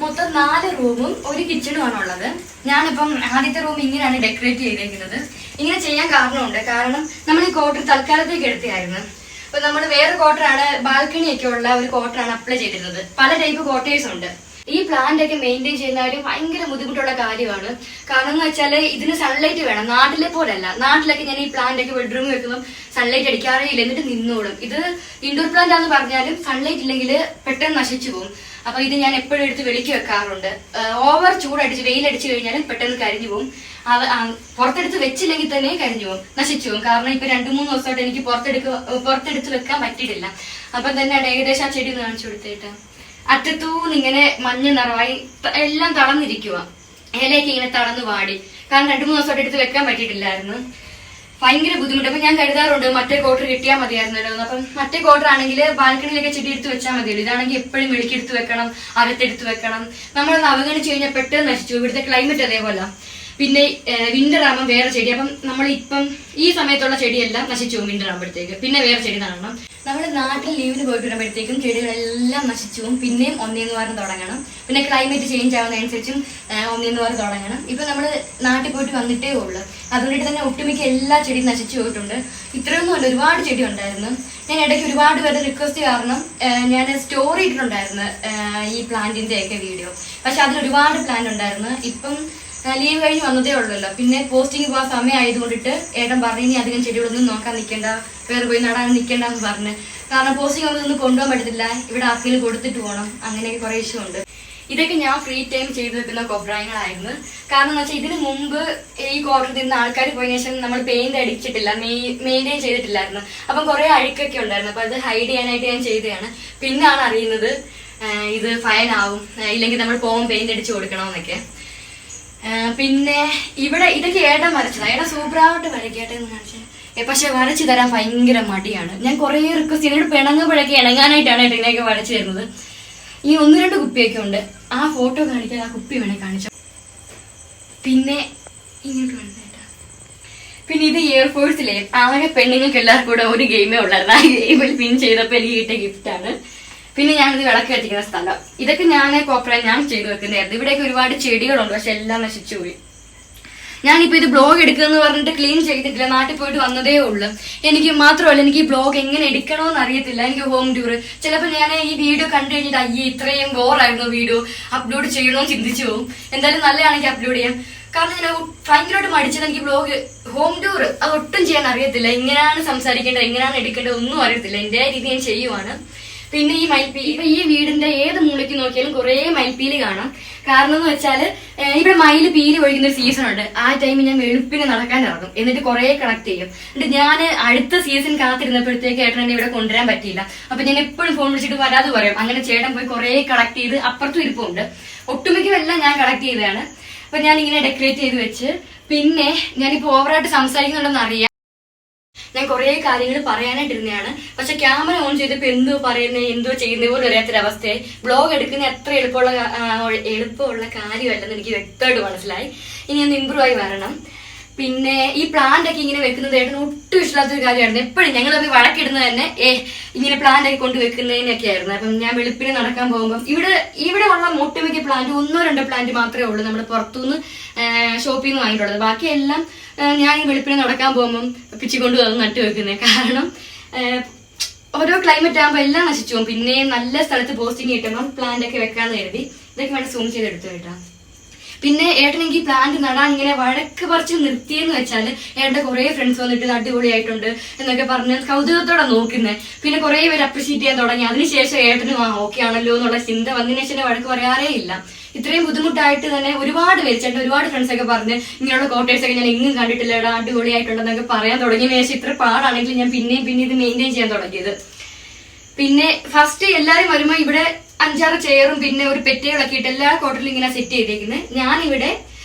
മൊത്തം 4 റൂമും ഒരു കിച്ചണുമാണ് ഉള്ളത്. ഞാനിപ്പം ആദ്യത്തെ റൂം ഇങ്ങനെയാണ് ഡെക്കറേറ്റ് ചെയ്തേക്കുന്നത്. ഇങ്ങനെ ചെയ്യാൻ കാരണമുണ്ട്. കാരണം നമ്മൾ ഈ ക്വാർട്ടർ തൽക്കാലത്തേക്ക് എടുത്തായിരുന്നു. ഇപ്പൊ നമ്മൾ വേറെ ക്വാർട്ടറാണ്, ബാൽക്കണി ഒക്കെ ഉള്ള ഒരു ക്വാർട്ടറാണ് അപ്ലൈ ചെയ്തിരുന്നത്. പല ടൈപ്പ് ക്വാർട്ടേഴ്സ് ഉണ്ട്. ഈ പ്ലാന്റ് ഒക്കെ മെയിൻറ്റെയിൻ ചെയ്യുന്നവരും ഭയങ്കര ബുദ്ധിമുട്ടുള്ള കാര്യമാണ്. കാരണം എന്ന് വെച്ചാൽ ഇതിന് സൺലൈറ്റ് വേണം. നാട്ടിലെ പോലല്ല. നാട്ടിലൊക്കെ ഞാൻ ഈ പ്ലാന്റ് ഒക്കെ ബെഡ്റൂമിൽ വെക്കുമ്പോൾ സൺലൈറ്റ് അടിക്കാറേ ഇല്ല, എന്നിട്ട് നിന്നോളും. ഇത് ഇൻഡോർ പ്ലാന്റ് ആണെന്ന് പറഞ്ഞാലും സൺലൈറ്റ് ഇല്ലെങ്കിൽ പെട്ടെന്ന് നശിച്ചു പോകും. അപ്പൊ ഇത് ഞാൻ എപ്പോഴും എടുത്ത് വെളിക്ക് വെക്കാറുണ്ട്. ഓവർ ചൂടടിച്ച് വെയിലടിച്ചു കഴിഞ്ഞാലും പെട്ടെന്ന് കരിഞ്ഞു പോകും. പുറത്തെടുത്ത് വെച്ചില്ലെങ്കിൽ തന്നെ കരിഞ്ഞു പോകും, നശിച്ചു പോകും. കാരണം ഇപ്പൊ 2-3 ദിവസമായിട്ട് എനിക്ക് പുറത്തെടുത്ത് വെക്കാൻ പറ്റിയിട്ടില്ല. അപ്പൊ തന്നെ ഏകദേശം ആ ചെടി കാണിച്ചു കൊടുത്തേട്ടാ. അറ്റത്തൂന്ന് ഇങ്ങനെ മഞ്ഞ നിറവായി എല്ലാം തളർന്നിരിക്കുക, ഇലയൊക്കെ ഇങ്ങനെ തളർന്ന് വാടി. കാരണം 2-3 ദിവസമായിട്ട് എടുത്ത് വെക്കാൻ പറ്റിയിട്ടില്ലായിരുന്നു. ഭയങ്കര ബുദ്ധിമുട്ട്. അപ്പൊ ഞാൻ കരുതാറുണ്ട് മറ്റേ ക്വാർട്ടർ കിട്ടിയാൽ മതിയായിരുന്നല്ലോ. അപ്പം മറ്റേ ക്വാർട്ടർ ആണെങ്കിൽ ബാൽക്കണിയിലൊക്കെ ചെടി എടുത്ത് വെച്ചാൽ മതിയല്ലോ. ഇതാണെങ്കിൽ എപ്പോഴും വെളിക്കെടുത്ത് വെക്കണം, അകത്തെടുത്ത് വെക്കണം. നമ്മളൊന്ന് അവഗണിച്ച് കഴിഞ്ഞാൽ പെട്ടെന്ന് നശിച്ചു. ഇവിടുത്തെ ക്ലൈമറ്റ് അതേപോലെ. പിന്നെ വിന്റർ ആകുമ്പോൾ വേറെ ചെടി. അപ്പം നമ്മളിപ്പം ഈ സമയത്തുള്ള ചെടിയെല്ലാം നശിച്ചു പോകും വിന്റർ ആകുമ്പോഴത്തേക്ക്. പിന്നെ വേറെ ചെടി നടണം. നമ്മൾ നാട്ടിൽ ലീവിന് പോയിട്ട് വരുമ്പോഴത്തേക്കും ചെടികളെല്ലാം നശിച്ചു പോകും. പിന്നെയും 1-1 വാരം തുടങ്ങണം. പിന്നെ ക്ലൈമറ്റ് ചേഞ്ച് ആവുന്നതനുസരിച്ചും 1-1 വാരം തുടങ്ങണം. ഇപ്പൊ നമ്മൾ നാട്ടിൽ പോയിട്ട് വന്നിട്ടേ ഉള്ളൂ. അതുകൊണ്ടിട്ട് തന്നെ ഒട്ടുമിക്ക എല്ലാ ചെടിയും നശിച്ചു പോയിട്ടുണ്ട്. ഇത്രയൊന്നും അല്ല, ഒരുപാട് ചെടി ഉണ്ടായിരുന്നു. ഞാൻ ഇടയ്ക്ക് ഒരുപാട് പേരുടെ റിക്വസ്റ്റ് കാരണം ഞാൻ സ്റ്റോറി ഇട്ടിട്ടുണ്ടായിരുന്നു ഈ പ്ലാന്റിന്റെ ഒക്കെ വീഡിയോ. പക്ഷെ അതിൽ ഒരുപാട് പ്ലാന്റ് ഉണ്ടായിരുന്നു. ഇപ്പം ലീവ് കഴിഞ്ഞ് വന്നതേ ഉള്ളല്ലോ. പിന്നെ പോസ്റ്റിംഗ് പോകാൻ സമയം ആയതുകൊണ്ടിട്ട് ഏട്ടൻ പറഞ്ഞു ഇനി അധികം ചെടികളൊന്നും നോക്കാൻ നിൽക്കണ്ട, വേറെ പോയി നടാൻ നിൽക്കണ്ട എന്ന് പറഞ്ഞ്. കാരണം പോസ്റ്റിംഗ് ഒന്നും കൊണ്ടുപോകാൻ പറ്റത്തില്ല, ഇവിടെ ആർക്കെങ്കിലും കൊടുത്തിട്ട് പോകണം. അങ്ങനെയൊക്കെ കുറെ ഇഷ്യൂ ഉണ്ട്. ഇതൊക്കെ ഞാൻ ഫ്രീ ടൈം ചെയ്തു വെക്കുന്ന കൊപ്രായങ്ങളായിരുന്നു. കാരണം എന്ന് വെച്ചാൽ ഇതിന് മുമ്പ് ഈ ക്വാർട്ടറിൽ നിന്ന് ആൾക്കാർ പോയതിനു ശേഷം നമ്മൾ പെയിന്റ് അടിച്ചിട്ടില്ല, മെയിൻറ്റെയിൻ ചെയ്തിട്ടില്ലായിരുന്നു. അപ്പം കുറെ അഴുക്കൊക്കെ ഉണ്ടായിരുന്നു. അപ്പൊ അത് ഹൈഡ് ചെയ്യാനായിട്ട് ഞാൻ ചെയ്തതാണ്. പിന്നാണ് അറിയുന്നത് ഇത് ഫൈൻ ആവും, ഇല്ലെങ്കിൽ നമ്മൾ പോകും പെയിന്റ് അടിച്ചു കൊടുക്കണമെന്നൊക്കെ. പിന്നെ ഇവിടെ ഇതൊക്കെ ഏട്ടൻ വരച്ചതാണ്. ഏട്ടൻ സൂപ്പറായിട്ട് വരയ്ക്കേട്ടെന്ന് കാണിച്ചത്. പക്ഷെ വരച്ചു തരാൻ ഭയങ്കര മടിയാണ്. ഞാൻ കുറെ റിക്വസ്റ്റ് എന്നോട് പിണങ്ങുമ്പോഴൊക്കെ ഇണങ്ങാനായിട്ടാണ് ഏട്ടൻ ഇതിനൊക്കെ വരച്ചു തരുന്നത്. ഈ 1-2 കുപ്പിയൊക്കെ ഉണ്ട്. ആ ഫോട്ടോ കാണിക്കാൻ ആ കുപ്പി വേണേ കാണിച്ചു. പിന്നെ ഇങ്ങോട്ട് വേണ്ടേട്ടാ. പിന്നെ ഇത് എയർഫോഴ്സിലെ ആകെ പെണ്ണുങ്ങൾക്ക് എല്ലാവർക്കും കൂടെ ഒരു ഗെയിമേ ഉള്ളായിരുന്നു. ആ ഗെയിമിൽ പിൻ ചെയ്തപ്പോൾ എനിക്ക് കിട്ടിയ ഗിഫ്റ്റാണ്. പിന്നെ ഞാനിത് വിളക്ക് കത്തിക്കുന്ന സ്ഥലം. ഇതൊക്കെ ഞാൻ ചെയ്തു വെക്കുന്നതായിരുന്നു. ഇവിടെയൊക്കെ ഒരുപാട് ചെടികളുണ്ട്, പക്ഷെ എല്ലാം നശിച്ചു പോയി. ഞാനിപ്പോ ഇത് ബ്ലോഗ് എടുക്കുമെന്ന് പറഞ്ഞിട്ട് ക്ലീൻ ചെയ്തിട്ടില്ല. നാട്ടിൽ പോയിട്ട് വന്നതേ ഉള്ളൂ. എനിക്ക് മാത്രമല്ല, എനിക്ക് ഈ ബ്ലോഗ് എങ്ങനെ എടുക്കണമെന്ന് അറിയത്തില്ല. എനിക്ക് ഹോം ടൂർ ചിലപ്പോൾ ഞാൻ ഈ വീഡിയോ കണ്ടു കഴിഞ്ഞിട്ട് അയ്യേ ഇത്രയും ബോറായിരുന്നു വീഡിയോ അപ്ലോഡ് ചെയ്യണമെന്ന് ചിന്തിച്ചു പോകും. എന്തായാലും നല്ലതാണെങ്കിൽ അപ്ലോഡ് ചെയ്യാം. കാരണം ഞാൻ ഭയങ്കരമായിട്ട് മടിച്ചത് എനിക്ക് ബ്ലോഗ് ഹോം ടൂർ അത് ഒട്ടും ചെയ്യാൻ അറിയത്തില്ല. എങ്ങനെയാണ് സംസാരിക്കേണ്ടത്, എങ്ങനെയാണ് എടുക്കേണ്ടത് ഒന്നും അറിയത്തില്ല. എൻ്റെ രീതി ഞാൻ ചെയ്യുവാണ്. പിന്നെ ഈ മയിൽപ്പീലി, ഇപ്പൊ ഈ വീടിന്റെ ഏത് മൂലയ്ക്ക് നോക്കിയാലും കുറെ മയിൽപ്പീലി കാണാം. കാരണം എന്ന് വെച്ചാൽ ഇവിടെ മയിൽ പീലി ഒഴിക്കുന്ന ഒരു സീസൺ ഉണ്ട്. ആ ടൈമിൽ ഞാൻ വെളുപ്പിന് നടക്കാൻ ഇറങ്ങും, എന്നിട്ട് കുറെ കളക്ട് ചെയ്യും. എന്നിട്ട് ഞാൻ അടുത്ത സീസൺ കാത്തിരുന്നപ്പോഴത്തേക്ക് ഏട്ടൻ എന്നെ ഇവിടെ കൊണ്ടുവരാൻ പറ്റിയില്ല. അപ്പൊ ഞാൻ എപ്പോഴും ഫോൺ വിളിച്ചിട്ട് വരാതെ പറയും. അങ്ങനെ ചേട്ടൻ പോയി കുറെ കളക്ട് ചെയ്ത് അപ്പുറത്തും ഇരിപ്പുണ്ട്. ഒട്ടുമിക്കമെല്ലാം ഞാൻ കളക്ട് ചെയ്തതാണ്. അപ്പൊ ഞാൻ ഇങ്ങനെ ഡെക്കറേറ്റ് ചെയ്ത് വെച്ച്. പിന്നെ ഞാനിപ്പോ ഓവറായിട്ട് സംസാരിക്കുന്നുണ്ടെന്ന് അറിയാം. ഞാൻ കുറെ കാര്യങ്ങൾ പറയാനായിട്ടിരുന്നതാണ്. പക്ഷെ ക്യാമറ ഓൺ ചെയ്തപ്പോ എന്തോ പറയുന്നത് എന്തോ ചെയ്യുന്ന പോലെ അറിയാത്തൊരവസ്ഥയായി. ബ്ലോഗ് എടുക്കുന്ന എത്ര എളുപ്പമുള്ള കാര്യമല്ലെന്ന് എനിക്ക് വ്യക്തമായിട്ട് മനസ്സിലായി. ഇനി ഒന്ന് ഇമ്പ്രൂവ് ആയി വരണം. പിന്നെ ഈ പ്ലാന്റ് ഒക്കെ ഇങ്ങനെ വെക്കുന്നത് ഏട്ടന് ഒട്ടും ഇഷ്ടമില്ലാത്തൊരു കാര്യമായിരുന്നു. എപ്പോഴും ഞങ്ങൾ തമ്മിൽ വഴക്കിടുന്നത് തന്നെ ഇങ്ങനെ പ്ലാന്റ് ഒക്കെ കൊണ്ട് വെക്കുന്നതിനൊക്കെ ആയിരുന്നു. അപ്പം ഞാൻ വെളുപ്പിന് നടക്കാൻ പോകുമ്പോൾ ഇവിടെ ഉള്ള ഒട്ടുമിക്ക പ്ലാന്റ് 1-2 പ്ലാന്റ് മാത്രമേ ഉള്ളൂ നമ്മൾ പുറത്തുനിന്ന് ഷോപ്പിൽ നിന്ന് വാങ്ങിയിട്ടുള്ളത്. ബാക്കിയെല്ലാം ഞാൻ ഈ വെളുപ്പിന് നടക്കാൻ പോകുമ്പം പിച്ചിക്കൊണ്ട് വന്ന് നട്ടു വെക്കുന്നത്. കാരണം ഓരോ ക്ലൈമറ്റ് ആകുമ്പോൾ എല്ലാം നശിച്ചു പോകും. പിന്നെ നല്ല സ്ഥലത്ത് പോസ്റ്റിംഗ് കിട്ടുമ്പോൾ പ്ലാന്റ് ഒക്കെ വെക്കാന്ന് കരുതി ഇതൊക്കെ വേണം സൂം ചെയ്തെടുത്തു കേട്ടോ. പിന്നെ ഏട്ടൻ എനിക്ക് പ്ലാന്റ് നടാൻ ഇങ്ങനെ വഴക്ക് പറിച്ച് നിർത്തിയെന്ന് വെച്ചാൽ ഏട്ടൻ്റെ കുറെ ഫ്രണ്ട്സ് വന്നിട്ട് അടിപൊളിയായിട്ടുണ്ട് എന്നൊക്കെ പറഞ്ഞ് കൗതുകത്തോടെ നോക്കുന്നത്. പിന്നെ കുറെ പേര് അപ്രിഷിയേറ്റ് ചെയ്യാൻ തുടങ്ങി. അതിനുശേഷം ഏട്ടനും ഓക്കെ ആണല്ലോ എന്നുള്ള ചിന്ത വന്നതിന് ശേഷം വഴക്ക് പറയാറേ ഇല്ല. ഇത്രയും ബുദ്ധിമുട്ടായിട്ട് തന്നെ ഒരുപാട് പേര് ചേട്ടൻ ഒരുപാട് ഫ്രണ്ട്സ് ഒക്കെ പറഞ്ഞ് ഇങ്ങനെയുള്ള കോട്ടേഴ്സ് ഒക്കെ ഞാൻ എങ്ങും കണ്ടിട്ടില്ല, ഇടാ അടിപൊളിയായിട്ടുണ്ടെന്നൊക്കെ പറയാൻ തുടങ്ങിയതിന് ശേഷം ഇത്ര പാടാണെങ്കിൽ ഞാൻ പിന്നെയും ഇത് മെയിൻറ്റെയിൻ ചെയ്യാൻ തുടങ്ങിയത്. പിന്നെ ഫസ്റ്റ് എല്ലാവരും വരുമ്പോൾ ഇവിടെ 5-6 ചെയറും പിന്നെ ഒരു പെറ്റികളൊക്കെ ഇട്ട് എല്ലാ ക്വാർട്ടറിലും ഇങ്ങനെ സെറ്റ് ചെയ്തേക്കുന്നത്. ഞാനിവിടെ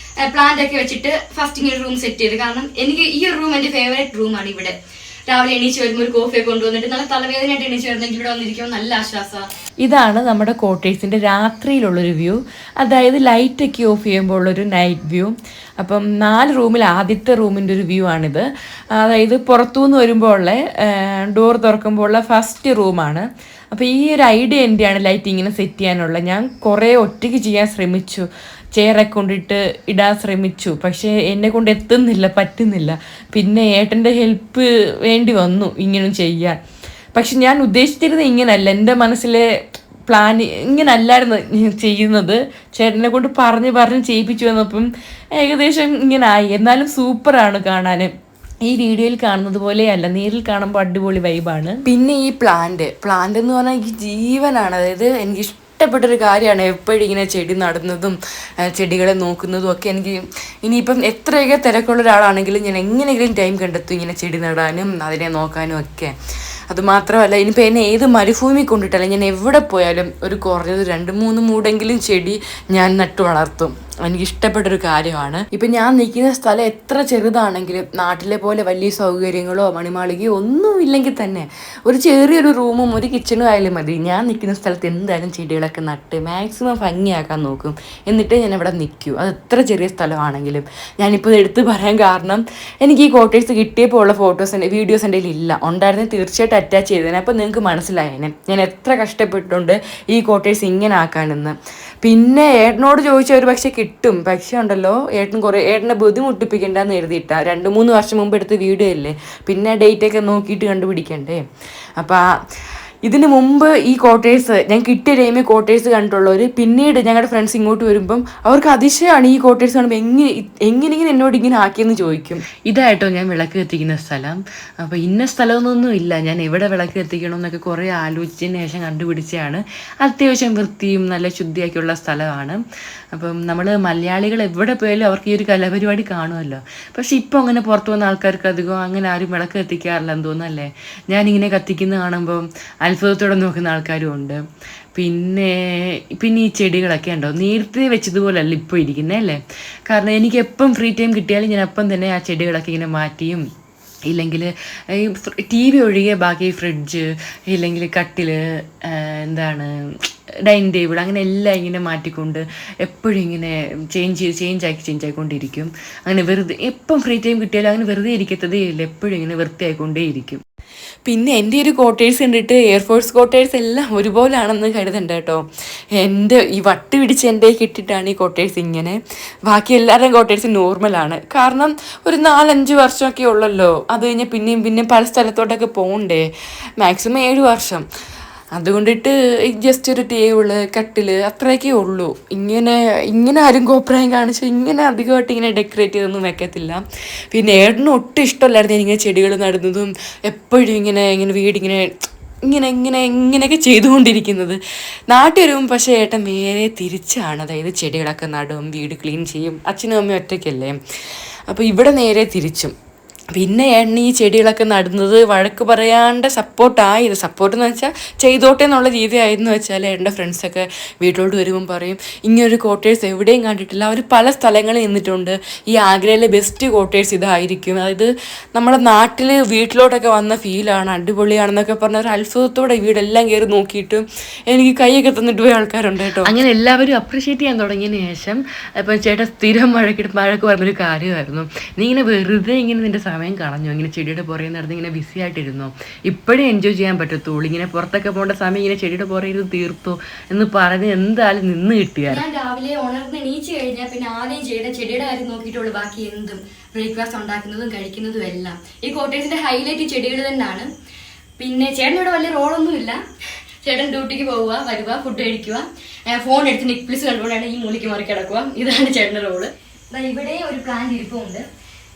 പ്ലാന്റ് ഒക്കെ വെച്ചിട്ട് ഫസ്റ്റ് ഇങ്ങനെ റൂം സെറ്റ് ചെയ്ത്. കാരണം എനിക്ക് ഈ ഒരു റൂം എന്റെ ഫേവറേറ്റ് റൂമാണ്. ഇവിടെ രാവിലെ എണീച്ച് വരുമ്പോൾ ഒരു കോഫിയൊക്കെ കൊണ്ടുവന്നിട്ട് നല്ല തലവേദനയായിട്ട് എണീച്ച് വരുന്നെങ്കിൽ ഇവിടെ വന്നിരിക്കുമ്പോൾ നല്ല ആശ്വാസമാണ്. ഇതാണ് നമ്മുടെ കോട്ടേഴ്സിൻ്റെ രാത്രിയിലുള്ളൊരു വ്യൂ. അതായത് ലൈറ്റൊക്കെ ഓഫ് ചെയ്യുമ്പോൾ ഉള്ളൊരു നൈറ്റ് വ്യൂ. അപ്പം 4 റൂമിൽ ആദ്യത്തെ റൂമിൻ്റെ ഒരു വ്യൂ ആണിത്. അതായത് പുറത്തുനിന്ന് വരുമ്പോൾ ഉള്ള ഡോർ തുറക്കുമ്പോൾ ഉള്ള ഫസ്റ്റ് റൂമാണ്. അപ്പോൾ ഈ ഒരു ഐഡിയ എൻ്റെയാണ് ലൈറ്റ് ഇങ്ങനെ സെറ്റ് ചെയ്യാനുള്ള. ഞാൻ കുറേ ഒറ്റയ്ക്ക് ചെയ്യാൻ ശ്രമിച്ചു, ചെയറൊക്കെ കൊണ്ടിട്ട് ഇടാൻ ശ്രമിച്ചു. പക്ഷേ എന്നെ കൊണ്ട് പറ്റുന്നില്ല. പിന്നെ ഏട്ടൻ്റെ ഹെൽപ്പ് വേണ്ടി വന്നു ഇങ്ങനെ ചെയ്യാൻ. പക്ഷെ ഞാൻ ഉദ്ദേശിച്ചിരുന്നത് ഇങ്ങനല്ല, എൻ്റെ മനസ്സിലെ പ്ലാൻ ഇങ്ങനല്ലായിരുന്നു ചെയ്യുന്നത്. ചേട്ടനെ കൊണ്ട് പറഞ്ഞ് ചെയ്യിപ്പിച്ചു വന്നപ്പം ഏകദേശം ഇങ്ങനെ ആയി. എന്നാലും സൂപ്പറാണ് കാണാൻ. ഈ വീഡിയോയിൽ കാണുന്നത് പോലെയല്ല, നേരിൽ കാണുമ്പോൾ അടിപൊളി വൈബാണ്. പിന്നെ ഈ പ്ലാന്റ് എന്ന് പറഞ്ഞാൽ എനിക്ക് ജീവനാണ്. അതായത് എനിക്ക് ഇഷ്ടപ്പെട്ടൊരു കാര്യമാണ് എപ്പോഴും ഇങ്ങനെ ചെടി നടുന്നതും ചെടികളെ നോക്കുന്നതും ഒക്കെ. എനിക്ക് ഇനിയിപ്പം എത്രയൊക്കെ തിരക്കുള്ള ഒരാളാണെങ്കിലും ഞാൻ എങ്ങനെയെങ്കിലും ടൈം കണ്ടെത്തും ഇങ്ങനെ ചെടി നടാനും അതിനെ നോക്കാനും ഒക്കെ. അതുമാത്രമല്ല, ഇനിയിപ്പോൾ എന്നെ ഏത് മരുഭൂമി കൊണ്ടിട്ടല്ല ഞാൻ എവിടെ പോയാലും ഒരു കുറഞ്ഞത് 2-3 മൂടെങ്കിലും ചെടി ഞാൻ നട്ടു വളർത്തും. എനിക്കിഷ്ടപ്പെട്ടൊരു കാര്യമാണ്. ഇപ്പം ഞാൻ നിൽക്കുന്ന സ്ഥലം എത്ര ചെറുതാണെങ്കിലും നാട്ടിലെ പോലെ വലിയ സൗകര്യങ്ങളോ മണിമാളികയോ ഒന്നും ഇല്ലെങ്കിൽ തന്നെ ഒരു ചെറിയൊരു റൂമും ഒരു കിച്ചണും ആയാലും മതി. ഞാൻ നിൽക്കുന്ന സ്ഥലത്ത് എന്തായാലും ചെടികളൊക്കെ നട്ട് മാക്സിമം ഭംഗിയാക്കാൻ നോക്കും. എന്നിട്ടേ ഞാൻ ഇവിടെ നിൽക്കൂ, അത് എത്ര ചെറിയ സ്ഥലമാണെങ്കിലും. ഞാനിപ്പോൾ ഇത് എടുത്ത് പറയാൻ കാരണം എനിക്ക് ഈ കോട്ടേഴ്സ് കിട്ടിയപ്പോൾ ഉള്ള വീഡിയോസ് എൻ്റെ കയ്യിൽ ഇല്ല. ഉണ്ടായിരുന്നെങ്കിൽ തീർച്ചയായിട്ടും അറ്റാച്ച് ചെയ്തേനെ. അപ്പോൾ നിങ്ങൾക്ക് മനസ്സിലായേനെ ഞാൻ എത്ര കഷ്ടപ്പെട്ടുണ്ട് ഈ കോട്ടേഴ്സ് ഇങ്ങനെ ആക്കാനെന്ന്. പിന്നെ ഏട്ടനോട് ചോദിച്ചാൽ ഒരു പക്ഷേ കിട്ടും. പക്ഷേ ഉണ്ടല്ലോ, ഏട്ടനെ ബുദ്ധിമുട്ടിപ്പിക്കണ്ടെന്ന് എഴുതിയിട്ടാ. 2-3 വർഷം മുമ്പ് എടുത്ത വീഡിയോ അല്ലേ, പിന്നെ ഡേറ്റൊക്കെ നോക്കിയിട്ട് കണ്ടുപിടിക്കണ്ടേ. അപ്പം ഇതിന് മുമ്പ് ഈ കോട്ടേഴ്സ് ഞാൻ കിട്ടിയ ടൈമിൽ കോട്ടേഴ്സ് കണ്ടിട്ടുള്ളവർ പിന്നീട് ഞങ്ങളുടെ ഫ്രണ്ട്സ് ഇങ്ങോട്ട് വരുമ്പം അവർക്ക് അതിശയമാണ് ഈ കോട്ടേഴ്സ് കാണുമ്പോൾ എങ്ങനെ എന്നോട് ഇങ്ങനെ ആക്കിയെന്ന് ചോദിക്കും. ഇതായിട്ടോ ഞാൻ വിളക്ക് കത്തിക്കുന്ന സ്ഥലം. അപ്പോൾ ഇന്ന സ്ഥലമൊന്നും ഇല്ല, ഞാൻ എവിടെ വിളക്ക് കത്തിക്കണമെന്നൊക്കെ കുറേ ആലോചിച്ചതിന് ശേഷം കണ്ടുപിടിച്ചതാണ്. അത്യാവശ്യം വൃത്തിയും നല്ല ശുദ്ധിയൊക്കെയുള്ള സ്ഥലമാണ്. അപ്പം നമ്മൾ മലയാളികൾ എവിടെ പോയാലും അവർക്ക് ഈ ഒരു കലാപരിപാടി കാണുമല്ലോ. പക്ഷെ ഇപ്പോൾ അങ്ങനെ പുറത്തു വന്ന ആൾക്കാർക്ക് അധികം അങ്ങനെ ആരും വിളക്ക് കത്തിക്കാറില്ലെന്ന് തോന്നുന്നല്ലേ. ഞാനിങ്ങനെ കത്തിക്കുന്ന കാണുമ്പോൾ അത്ഭുതത്തോടെ നോക്കുന്ന ആൾക്കാരും ഉണ്ട്. പിന്നെ ഈ ചെടികളൊക്കെ ഉണ്ടോ, നേരത്തെ വെച്ചതുപോലല്ല ഇപ്പോൾ ഇരിക്കുന്നത് അല്ലേ. കാരണം എനിക്ക് എപ്പം ഫ്രീ ടൈം കിട്ടിയാലും ഞാൻ അപ്പം തന്നെ ആ ചെടികളൊക്കെ ഇങ്ങനെ മാറ്റിയും, ഇല്ലെങ്കിൽ ഈ TV ഒഴികെ ബാക്കി ഫ്രിഡ്ജ്, ഇല്ലെങ്കിൽ കട്ടിൽ, ഡൈനിങ് ടേബിൾ, അങ്ങനെ എല്ലാം ഇങ്ങനെ മാറ്റിക്കൊണ്ട് എപ്പോഴും ഇങ്ങനെ ചേഞ്ച് ആയിക്കൊണ്ടിരിക്കും. അങ്ങനെ വെറുതെ എപ്പം ഫ്രീ ടൈം കിട്ടിയാലും അങ്ങനെ വെറുതെ ഇരിക്കത്തതേ ഇല്ല, എപ്പോഴും ഇങ്ങനെ വൃത്തിയായിക്കൊണ്ടേയിരിക്കും. പിന്നെ എൻ്റെ ഒരു കോട്ടേഴ്സ് കണ്ടിട്ട് എയർഫോഴ്സ് കോട്ടേഴ്സ് എല്ലാം ഒരുപോലാണെന്ന് കരുതണ്ട കേട്ടോ. എൻ്റെ ഈ വട്ട് പിടിച്ച് എൻ്റെ കിട്ടിയിട്ടാണ് ഈ കോട്ടേഴ്സ് ഇങ്ങനെ. ബാക്കി എല്ലാവരുടെയും കോട്ടേഴ്സ് നോർമലാണ്. കാരണം ഒരു 4-5 വർഷമൊക്കെ ഉള്ളല്ലോ. അത് കഴിഞ്ഞാൽ പിന്നെയും പല സ്ഥലത്തോട്ടൊക്കെ പോകണ്ടേ. മാക്സിമം 7 വർഷം. അതുകൊണ്ടിട്ട് ജസ്റ്റ് ഒരു ടേബിള്, കട്ടിൽ അത്രയൊക്കെ ഉള്ളൂ. ഇങ്ങനെ ആരും കോപ്രായം കാണിച്ച് ഇങ്ങനെ അധികമായിട്ട് ഇങ്ങനെ ഡെക്കറേറ്റ് ചെയ്തൊന്നും വെക്കത്തില്ല. പിന്നെ ഏട്ടനും ഒട്ടും ഇഷ്ടമല്ലായിരുന്നു ഇങ്ങനെ ചെടികൾ നടുന്നതും എപ്പോഴും ഇങ്ങനെ ഇങ്ങനെയൊക്കെ ചെയ്തുകൊണ്ടിരിക്കുന്നത്. നാട്ടിൽ വരുമ്പം പക്ഷേ ഏട്ടൻ നേരെ തിരിച്ചാണ്. അതായത് ചെടികളൊക്കെ നടും, വീട് ക്ലീൻ ചെയ്യും. അച്ഛനും അമ്മയും ഒറ്റയ്ക്കല്ലേ. അപ്പോൾ ഇവിടെ നേരെ തിരിച്ചും. പിന്നെ ഏട്ടന് ഈ ചെടികളൊക്കെ നടുന്നത് വഴക്ക് പറയാണ്ട് സപ്പോർട്ടെന്ന് വെച്ചാൽ ചെയ്തോട്ടെ എന്നുള്ള രീതിയായിരുന്നു. വെച്ചാൽ എൻ്റെ ഫ്രണ്ട്സൊക്കെ വീട്ടിലോട്ട് വരുമ്പം പറയും ഇങ്ങനൊരു കോട്ടേഴ്സ് എവിടെയും കണ്ടിട്ടില്ല, അവർ പല സ്ഥലങ്ങളിൽ നിന്നിട്ടുണ്ട്, ഈ ആഗ്രയിലെ ബെസ്റ്റ് കോട്ടേഴ്സ് ഇതായിരിക്കും, അതായത് നമ്മുടെ നാട്ടിൽ വീട്ടിലോട്ടൊക്കെ വന്ന ഫീലാണ്, അടിപൊളിയാണെന്നൊക്കെ പറഞ്ഞ ഒരു അത്ഭുതത്തോടെ വീടെല്ലാം കയറി നോക്കിയിട്ട് എനിക്ക് കൈയൊക്കെ തന്നിട്ട് പോയ ആൾക്കാരുണ്ട് കേട്ടോ. അങ്ങനെ എല്ലാവരും അപ്രിഷ്യേറ്റ് ചെയ്യാൻ തുടങ്ങിയതിന് ശേഷം ഇപ്പം ചേട്ടൻ സ്ഥിരം വഴക്ക് പറഞ്ഞൊരു കാര്യമായിരുന്നു, നീ ഇങ്ങനെ വെറുതെ ഇങ്ങനെ നിൻ്റെ സമയം കളഞ്ഞു, ഇങ്ങനെ ചെടിയുടെ പുറകെ നടന്ന് ഇങ്ങനെ ബിസി ആയിട്ടിരുന്നോ, ഇപ്പോഴേ എൻജോയ് ചെയ്യാൻ പറ്റത്തുള്ളൂ, ഇങ്ങനെ പുറത്തൊക്കെ പോകേണ്ട സമയം ഇങ്ങനെ ചെടിയുടെ പുറകെ ഇരുന്ന് തീർത്തോ എന്ന് പറഞ്ഞ് എന്തായാലും നിന്ന് കിട്ടിയാൽ. ഞാൻ രാവിലെ ഉണർന്ന് എണീച്ച് കഴിഞ്ഞാൽ പിന്നെ ആദ്യം ചെടിയുടെ കാര്യം നോക്കിയിട്ടുള്ളൂ. ബാക്കി എന്തും ബ്രേക്ക്ഫാസ്റ്റ് ഉണ്ടാക്കുന്നതും കഴിക്കുന്നതും എല്ലാം ഈ കോട്ടേഴ്സിന്റെ ഹൈലൈറ്റ് ചെടികൾ തന്നെയാണ്. പിന്നെ ചേട്ടനോട് വലിയ റോളൊന്നുമില്ല. ചേട്ടൻ ഡ്യൂട്ടിക്ക് പോവുക, വരുക, ഫുഡ് കഴിക്കുക, ഫോൺ എടുത്ത് നെറ്റ്ഫ്ലിക്സ് കണ്ടുകൊണ്ടാണ് ഈ മൂലിക്ക് മാറി കിടക്കുക. ഇതാണ് ചേട്ടൻ്റെ റോള്. ഇവിടെ ഒരു പ്ലാന്റ് ഇരിപ്പുണ്ട്.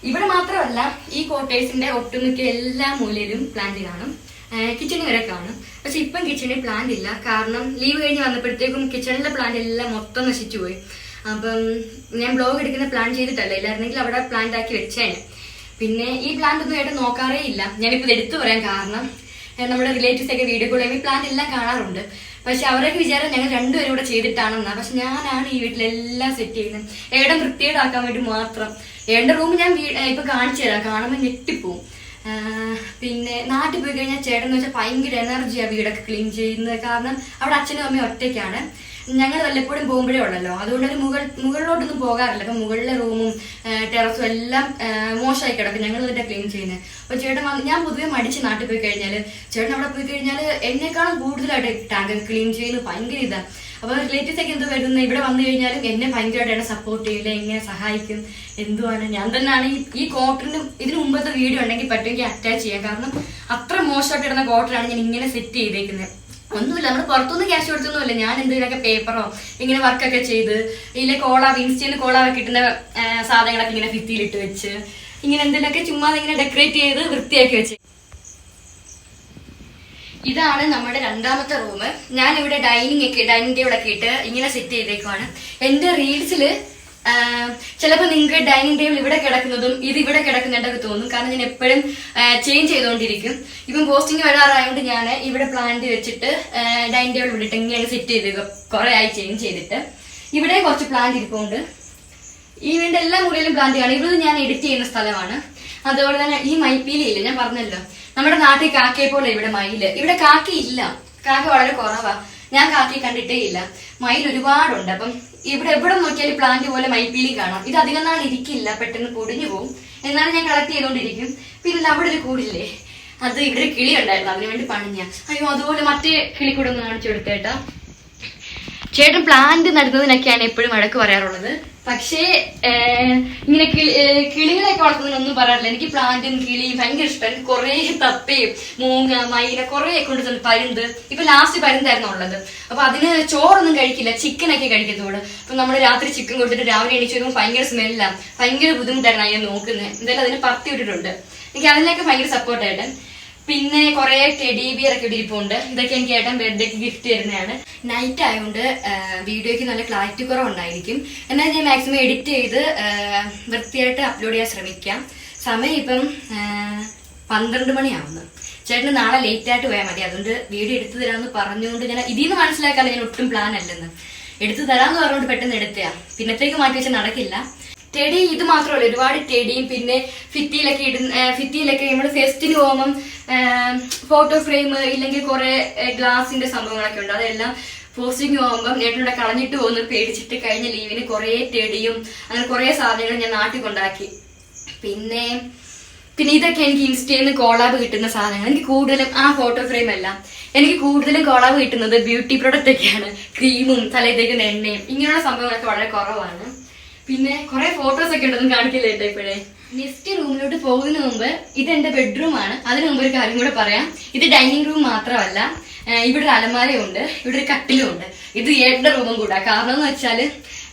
ഇവിടെ മാത്രമല്ല ഈ കോട്ടേഴ്സിന്റെ ഒട്ടുമിക്ക എല്ലാ മൂലയിലും പ്ലാന്റ് കാണും, കിച്ചണിൽ വരെ കാണും. പക്ഷെ ഇപ്പം കിച്ചണിൽ പ്ലാന്റ് ഇല്ല. കാരണം ലീവ് കഴിഞ്ഞ് വന്നപ്പോഴത്തേക്കും കിച്ചണിലെ പ്ലാന്റ് എല്ലാം മൊത്തം നശിച്ചു പോയി. അപ്പം ഞാൻ ബ്ലോഗ് എടുക്കുന്ന പ്ലാൻ ചെയ്തിട്ടല്ല, ഇല്ലായിരുന്നെങ്കിൽ അവിടെ പ്ലാന്റ് ആക്കി വെച്ചേനെ. പിന്നെ ഈ പ്ലാന്റ് ഒന്നും ആയിട്ട് നോക്കാറേ ഇല്ല. ഞാനിപ്പോൾ എടുത്തു പറയാൻ കാരണം നമ്മുടെ റിലേറ്റീവ്സ് ഒക്കെ വീഡിയോ കോൾ ചെയ്യുമ്പോൾ പ്ലാന്റ് എല്ലാം കാണാറുണ്ട്. പക്ഷെ അവരൊക്കെ വിചാരം ഞങ്ങൾ രണ്ടുപേരും കൂടെ ചെയ്തിട്ടാണെന്നാ. പക്ഷെ ഞാനാണ് ഈ വീട്ടിലെല്ലാം സെറ്റ് ചെയ്യുന്നത്, ഏടം വൃത്തിയേടാക്കാൻ വേണ്ടി മാത്രം. ഏണ്ട റൂം ഞാൻ ഇപ്പൊ കാണിച്ചു തരാം, കാണുമ്പോൾ ഞെട്ടിപ്പോവും. പിന്നെ നാട്ടിൽ പോയി കഴിഞ്ഞാൽ ചേട്ടൻ എന്ന് വെച്ചാൽ ഭയങ്കര എനർജിയാണ് വീടൊക്കെ ക്ലീൻ ചെയ്യുന്നത്. കാരണം അവിടെ അച്ഛനും അമ്മയും ഒറ്റയ്ക്കാണ്, ഞങ്ങൾ വല്ലപ്പോഴും പോകുമ്പോഴേ ഉള്ളല്ലോ. അതുകൊണ്ട് മുകളിലോട്ടൊന്നും പോകാറില്ല. അപ്പൊ മുകളിലെ റൂമും ടെറസും എല്ലാം മോശമായി കിടക്കും, ഞങ്ങൾ തന്നെ ക്ലീൻ ചെയ്യുന്നത്. അപ്പൊ ചേട്ടൻ ഞാൻ പൊതുവെ മടിച്ച് നാട്ടിൽ പോയി കഴിഞ്ഞാൽ ചേട്ടൻ അവിടെ പോയി കഴിഞ്ഞാൽ എന്നെക്കാളും കൂടുതലായിട്ട് ടാങ്ക് ക്ലീൻ ചെയ്യുന്നത് ഭയങ്കര ഇതാണ്. അപ്പോൾ റിലേറ്റീവ്സ് ഒക്കെ എന്ത് വരുന്നത് ഇവിടെ വന്നു കഴിഞ്ഞാലും എന്നെ ഭയങ്കരമായിട്ടാണ് സപ്പോർട്ട് ചെയ്യില്ല, എങ്ങനെ സഹായിക്കും, എന്തുവാണ്. ഞാൻ തന്നെയാണ് ഈ കോട്ടറിന് ഇതിന് മുമ്പത്തെ വീഡിയോ ഉണ്ടെങ്കിൽ പറ്റുമെങ്കിൽ അറ്റാച്ച് ചെയ്യാം. കാരണം അത്ര മോശമായിട്ട് ഇടുന്ന കോട്ടറാണ് ഞാൻ ഇങ്ങനെ സെറ്റ് ചെയ്തേക്കുന്നത്. ഒന്നുമില്ല, നമ്മൾ പുറത്തുനിന്ന് ക്യാഷ് കൊടുത്തൊന്നുമില്ല. ഞാൻ എന്തെങ്കിലുമൊക്കെ പേപ്പറോ ഇങ്ങനെ വർക്കൊക്കെ ചെയ്ത് ഇല്ല ഇൻസ്റ്റയിൽ കോളാവ് കിട്ടുന്ന സാധനങ്ങളൊക്കെ ഇങ്ങനെ ഭിത്തിയിലിട്ട് വെച്ച് ഇങ്ങനെ എന്തെങ്കിലുമൊക്കെ ചുമ്മാ ഇങ്ങനെ ഡെക്കറേറ്റ് ചെയ്ത് വൃത്തിയാക്കി വെച്ച്. ഇതാണ് നമ്മുടെ രണ്ടാമത്തെ റൂം. ഞാൻ ഇവിടെ ഡൈനിങ് ടേബിൾ ഒക്കെ ഇട്ട് ഇങ്ങനെ സെറ്റ് ചെയ്തേക്കുവാണ്. എന്റെ റീൽസിൽ ചിലപ്പോൾ നിങ്ങൾക്ക് ഡൈനിങ് ടേബിൾ ഇവിടെ കിടക്കുന്നതും ഇത് ഇവിടെ കിടക്കുന്നുണ്ടൊക്കെ തോന്നും. കാരണം ഞാൻ എപ്പോഴും ചേഞ്ച് ചെയ്തുകൊണ്ടിരിക്കും. ഇപ്പം പോസ്റ്റിംഗ് വരാറായതുകൊണ്ട് ഞാൻ ഇവിടെ പ്ലാന്റ് വെച്ചിട്ട് ഡൈനിങ് ടേബിൾ വിട്ടിട്ട് ഇങ്ങനെ സെറ്റ് ചെയ്തേക്കും. കുറെ ആയി ചേഞ്ച് ചെയ്തിട്ട്. ഇവിടെ കുറച്ച് പ്ലാന്റ് ഇരിപ്പുണ്ട്. ഈ വീടിന്റെ എല്ലാ മുറിയിലും പ്ലാന്റ് കാണും. ഇവിടെ ഞാൻ എഡിറ്റ് ചെയ്യുന്ന സ്ഥലമാണ്. അതുപോലെ തന്നെ ഈ മയിൽപ്പീലിയില്ല, ഞാൻ പറഞ്ഞല്ലോ നമ്മുടെ നാട്ടിൽ കാക്കയെ പോലെ ഇവിടെ മയില്. ഇവിടെ കാക്ക ഇല്ല, കാക്ക വളരെ കുറവാ. ഞാൻ കാക്കയെ കണ്ടിട്ടേ ഇല്ല. മയിൽ ഒരുപാടുണ്ട്. അപ്പം ഇവിടെ എവിടെ നോക്കിയാലും പ്ലാന്റ് പോലെ മയിൽപ്പീലി കാണാം. ഇത് അധികം നാൾ ഇരിക്കില്ല, പെട്ടെന്ന് പൊടിഞ്ഞു പോകും. എന്നാലും ഞാൻ കളക്ട് ചെയ്തുകൊണ്ടിരിക്കും. പിന്നെ അവിടെ ഒരു കൂടില്ലേ, അത് ഇവിടെ ഒരു കിളി ഉണ്ടായിരുന്നു, അതിനു വേണ്ടി പണിഞ്ഞ. അയ്യോ, അതുപോലെ മറ്റേ കിളി കൂടെ ഒന്ന് കാണിച്ചു കൊടുത്തേട്ടാ. ചേട്ടൻ പ്ലാന്റ് നടുന്നതിനൊക്കെയാണ് എപ്പോഴും വഴക്ക് പറയാറുള്ളത്. പക്ഷേ ഇങ്ങനെ കിളികളെയൊക്കെ വളർത്തുന്നതിനൊന്നും പറയാറില്ല. എനിക്ക് പ്ലാന്റും കിളിയും ഭയങ്കര ഇഷ്ടമാണ്. കുറെ തപ്പയും മൂങ്ങ മയില കുറെ കൊണ്ടുതന്നു. പരുന്ത്, ഇപ്പൊ ലാസ്റ്റ് പരുന്തായിരുന്നു ഉള്ളത്. അപ്പൊ അതിന് ചോറൊന്നും കഴിക്കില്ല, ചിക്കനൊക്കെ കഴിക്കത്തോളൂ. അപ്പൊ നമ്മൾ രാത്രി ചിക്കൻ കൊടുത്തിട്ട് രാവിലെ എണീച്ച് വരുമ്പോൾ ഭയങ്കര സ്മെല്ലാണ്. ഭയങ്കര ബുദ്ധിമുട്ടായിരുന്നു അതിനെ നോക്കുന്നത്. എന്തായാലും അതിനെ പറത്തി വിട്ടിട്ടുണ്ട്. എനിക്ക് അതിനൊക്കെ ഭയങ്കര സപ്പോർട്ടായിട്ട്. പിന്നെ കുറെ ടെഡി ബിയർ ഒക്കെ ഇരിപ്പുണ്ട്. ഇതൊക്കെ എനിക്ക് ഏട്ടൻ ബർത്ത്ഡേക്ക് ഗിഫ്റ്റ് തരുന്നതാണ്. നൈറ്റ് ആയതുകൊണ്ട് വീഡിയോയ്ക്ക് നല്ല ക്ലാരിറ്റി കുറവുണ്ടായിരിക്കും. എന്നാൽ ഞാൻ മാക്സിമം എഡിറ്റ് ചെയ്ത് വൃത്തിയായിട്ട് അപ്ലോഡ് ചെയ്യാൻ ശ്രമിക്കാം. സമയം ഇപ്പം 12 മണിയാവുന്നു. ചേട്ടന് നാളെ ലേറ്റ് ആയിട്ട് പോയാൽ മതി. അതുകൊണ്ട് വീഡിയോ എടുത്തു തരാമെന്ന് പറഞ്ഞുകൊണ്ട് ഞാൻ ഇതിൽ നിന്ന് മനസ്സിലാക്കാതെ ഞാൻ ഒട്ടും പ്ലാൻ അല്ലെന്ന്. എടുത്തു തരാമെന്ന് പറഞ്ഞുകൊണ്ട് പെട്ടെന്ന് എടുത്തയാ. പിന്നത്തേക്ക് മാറ്റി വെച്ചാൽ നടക്കില്ല. ടെഡി ഇത് മാത്രമല്ല, ഒരുപാട് ടെഡിയും പിന്നെ ഭിത്തിയിലൊക്കെ നമ്മൾ ഫെസ്റ്റിന് പോകുമ്പം ഫോട്ടോ ഫ്രെയിം ഇല്ലെങ്കിൽ കുറെ ഗ്ലാസിന്റെ സംഭവങ്ങളൊക്കെ ഉണ്ട്. അതെല്ലാം പോസ്റ്റിങ് പോകുമ്പം ഏട്ടനോടെ കളഞ്ഞിട്ട് പോകുന്നത് പേടിച്ചിട്ട് കഴിഞ്ഞ ലീവിന് കുറെ ടെഡിയും അങ്ങനെ കുറെ സാധനങ്ങൾ ഞാൻ നാട്ടിൽ കൊണ്ടാക്കി. പിന്നെ ഇതൊക്കെ എനിക്ക് ഇൻസ്റ്റയിൽ നിന്ന് കോളാബ് കിട്ടുന്ന സാധനങ്ങൾ. എനിക്ക് കൂടുതലും ആ ഫോട്ടോ ഫ്രെയിം അല്ല, എനിക്ക് കൂടുതലും കോളാബ് കിട്ടുന്നത് ബ്യൂട്ടി പ്രൊഡക്റ്റ് ഒക്കെയാണ്. ക്രീമും തലയിലേക്കുന്ന എണ്ണയും ഇങ്ങനെയുള്ള സംഭവങ്ങളൊക്കെ വളരെ കുറവാണ്. പിന്നെ കുറെ ഫോട്ടോസ് ഒക്കെ ഉണ്ടെന്ന് കാണിക്കില്ലേ ഇപ്പോഴേ. നെക്സ്റ്റ് റൂമിലോട്ട് പോകുന്നതിന് മുമ്പ് ഇത് എന്റെ ബെഡ്റൂം ആണ്. അതിന് മുമ്പ് ഒരു കാര്യം കൂടെ പറയാം. ഇത് ഡൈനിങ് റൂം മാത്രമല്ല, ഇവിടെ ഒരു അലമാരയുണ്ട്, ഇവിടെ ഒരു കട്ടിലും ഉണ്ട്. ഇത് ഏട്ടന്റെ റൂമും കൂടാ. കാരണം എന്ന് വെച്ചാല്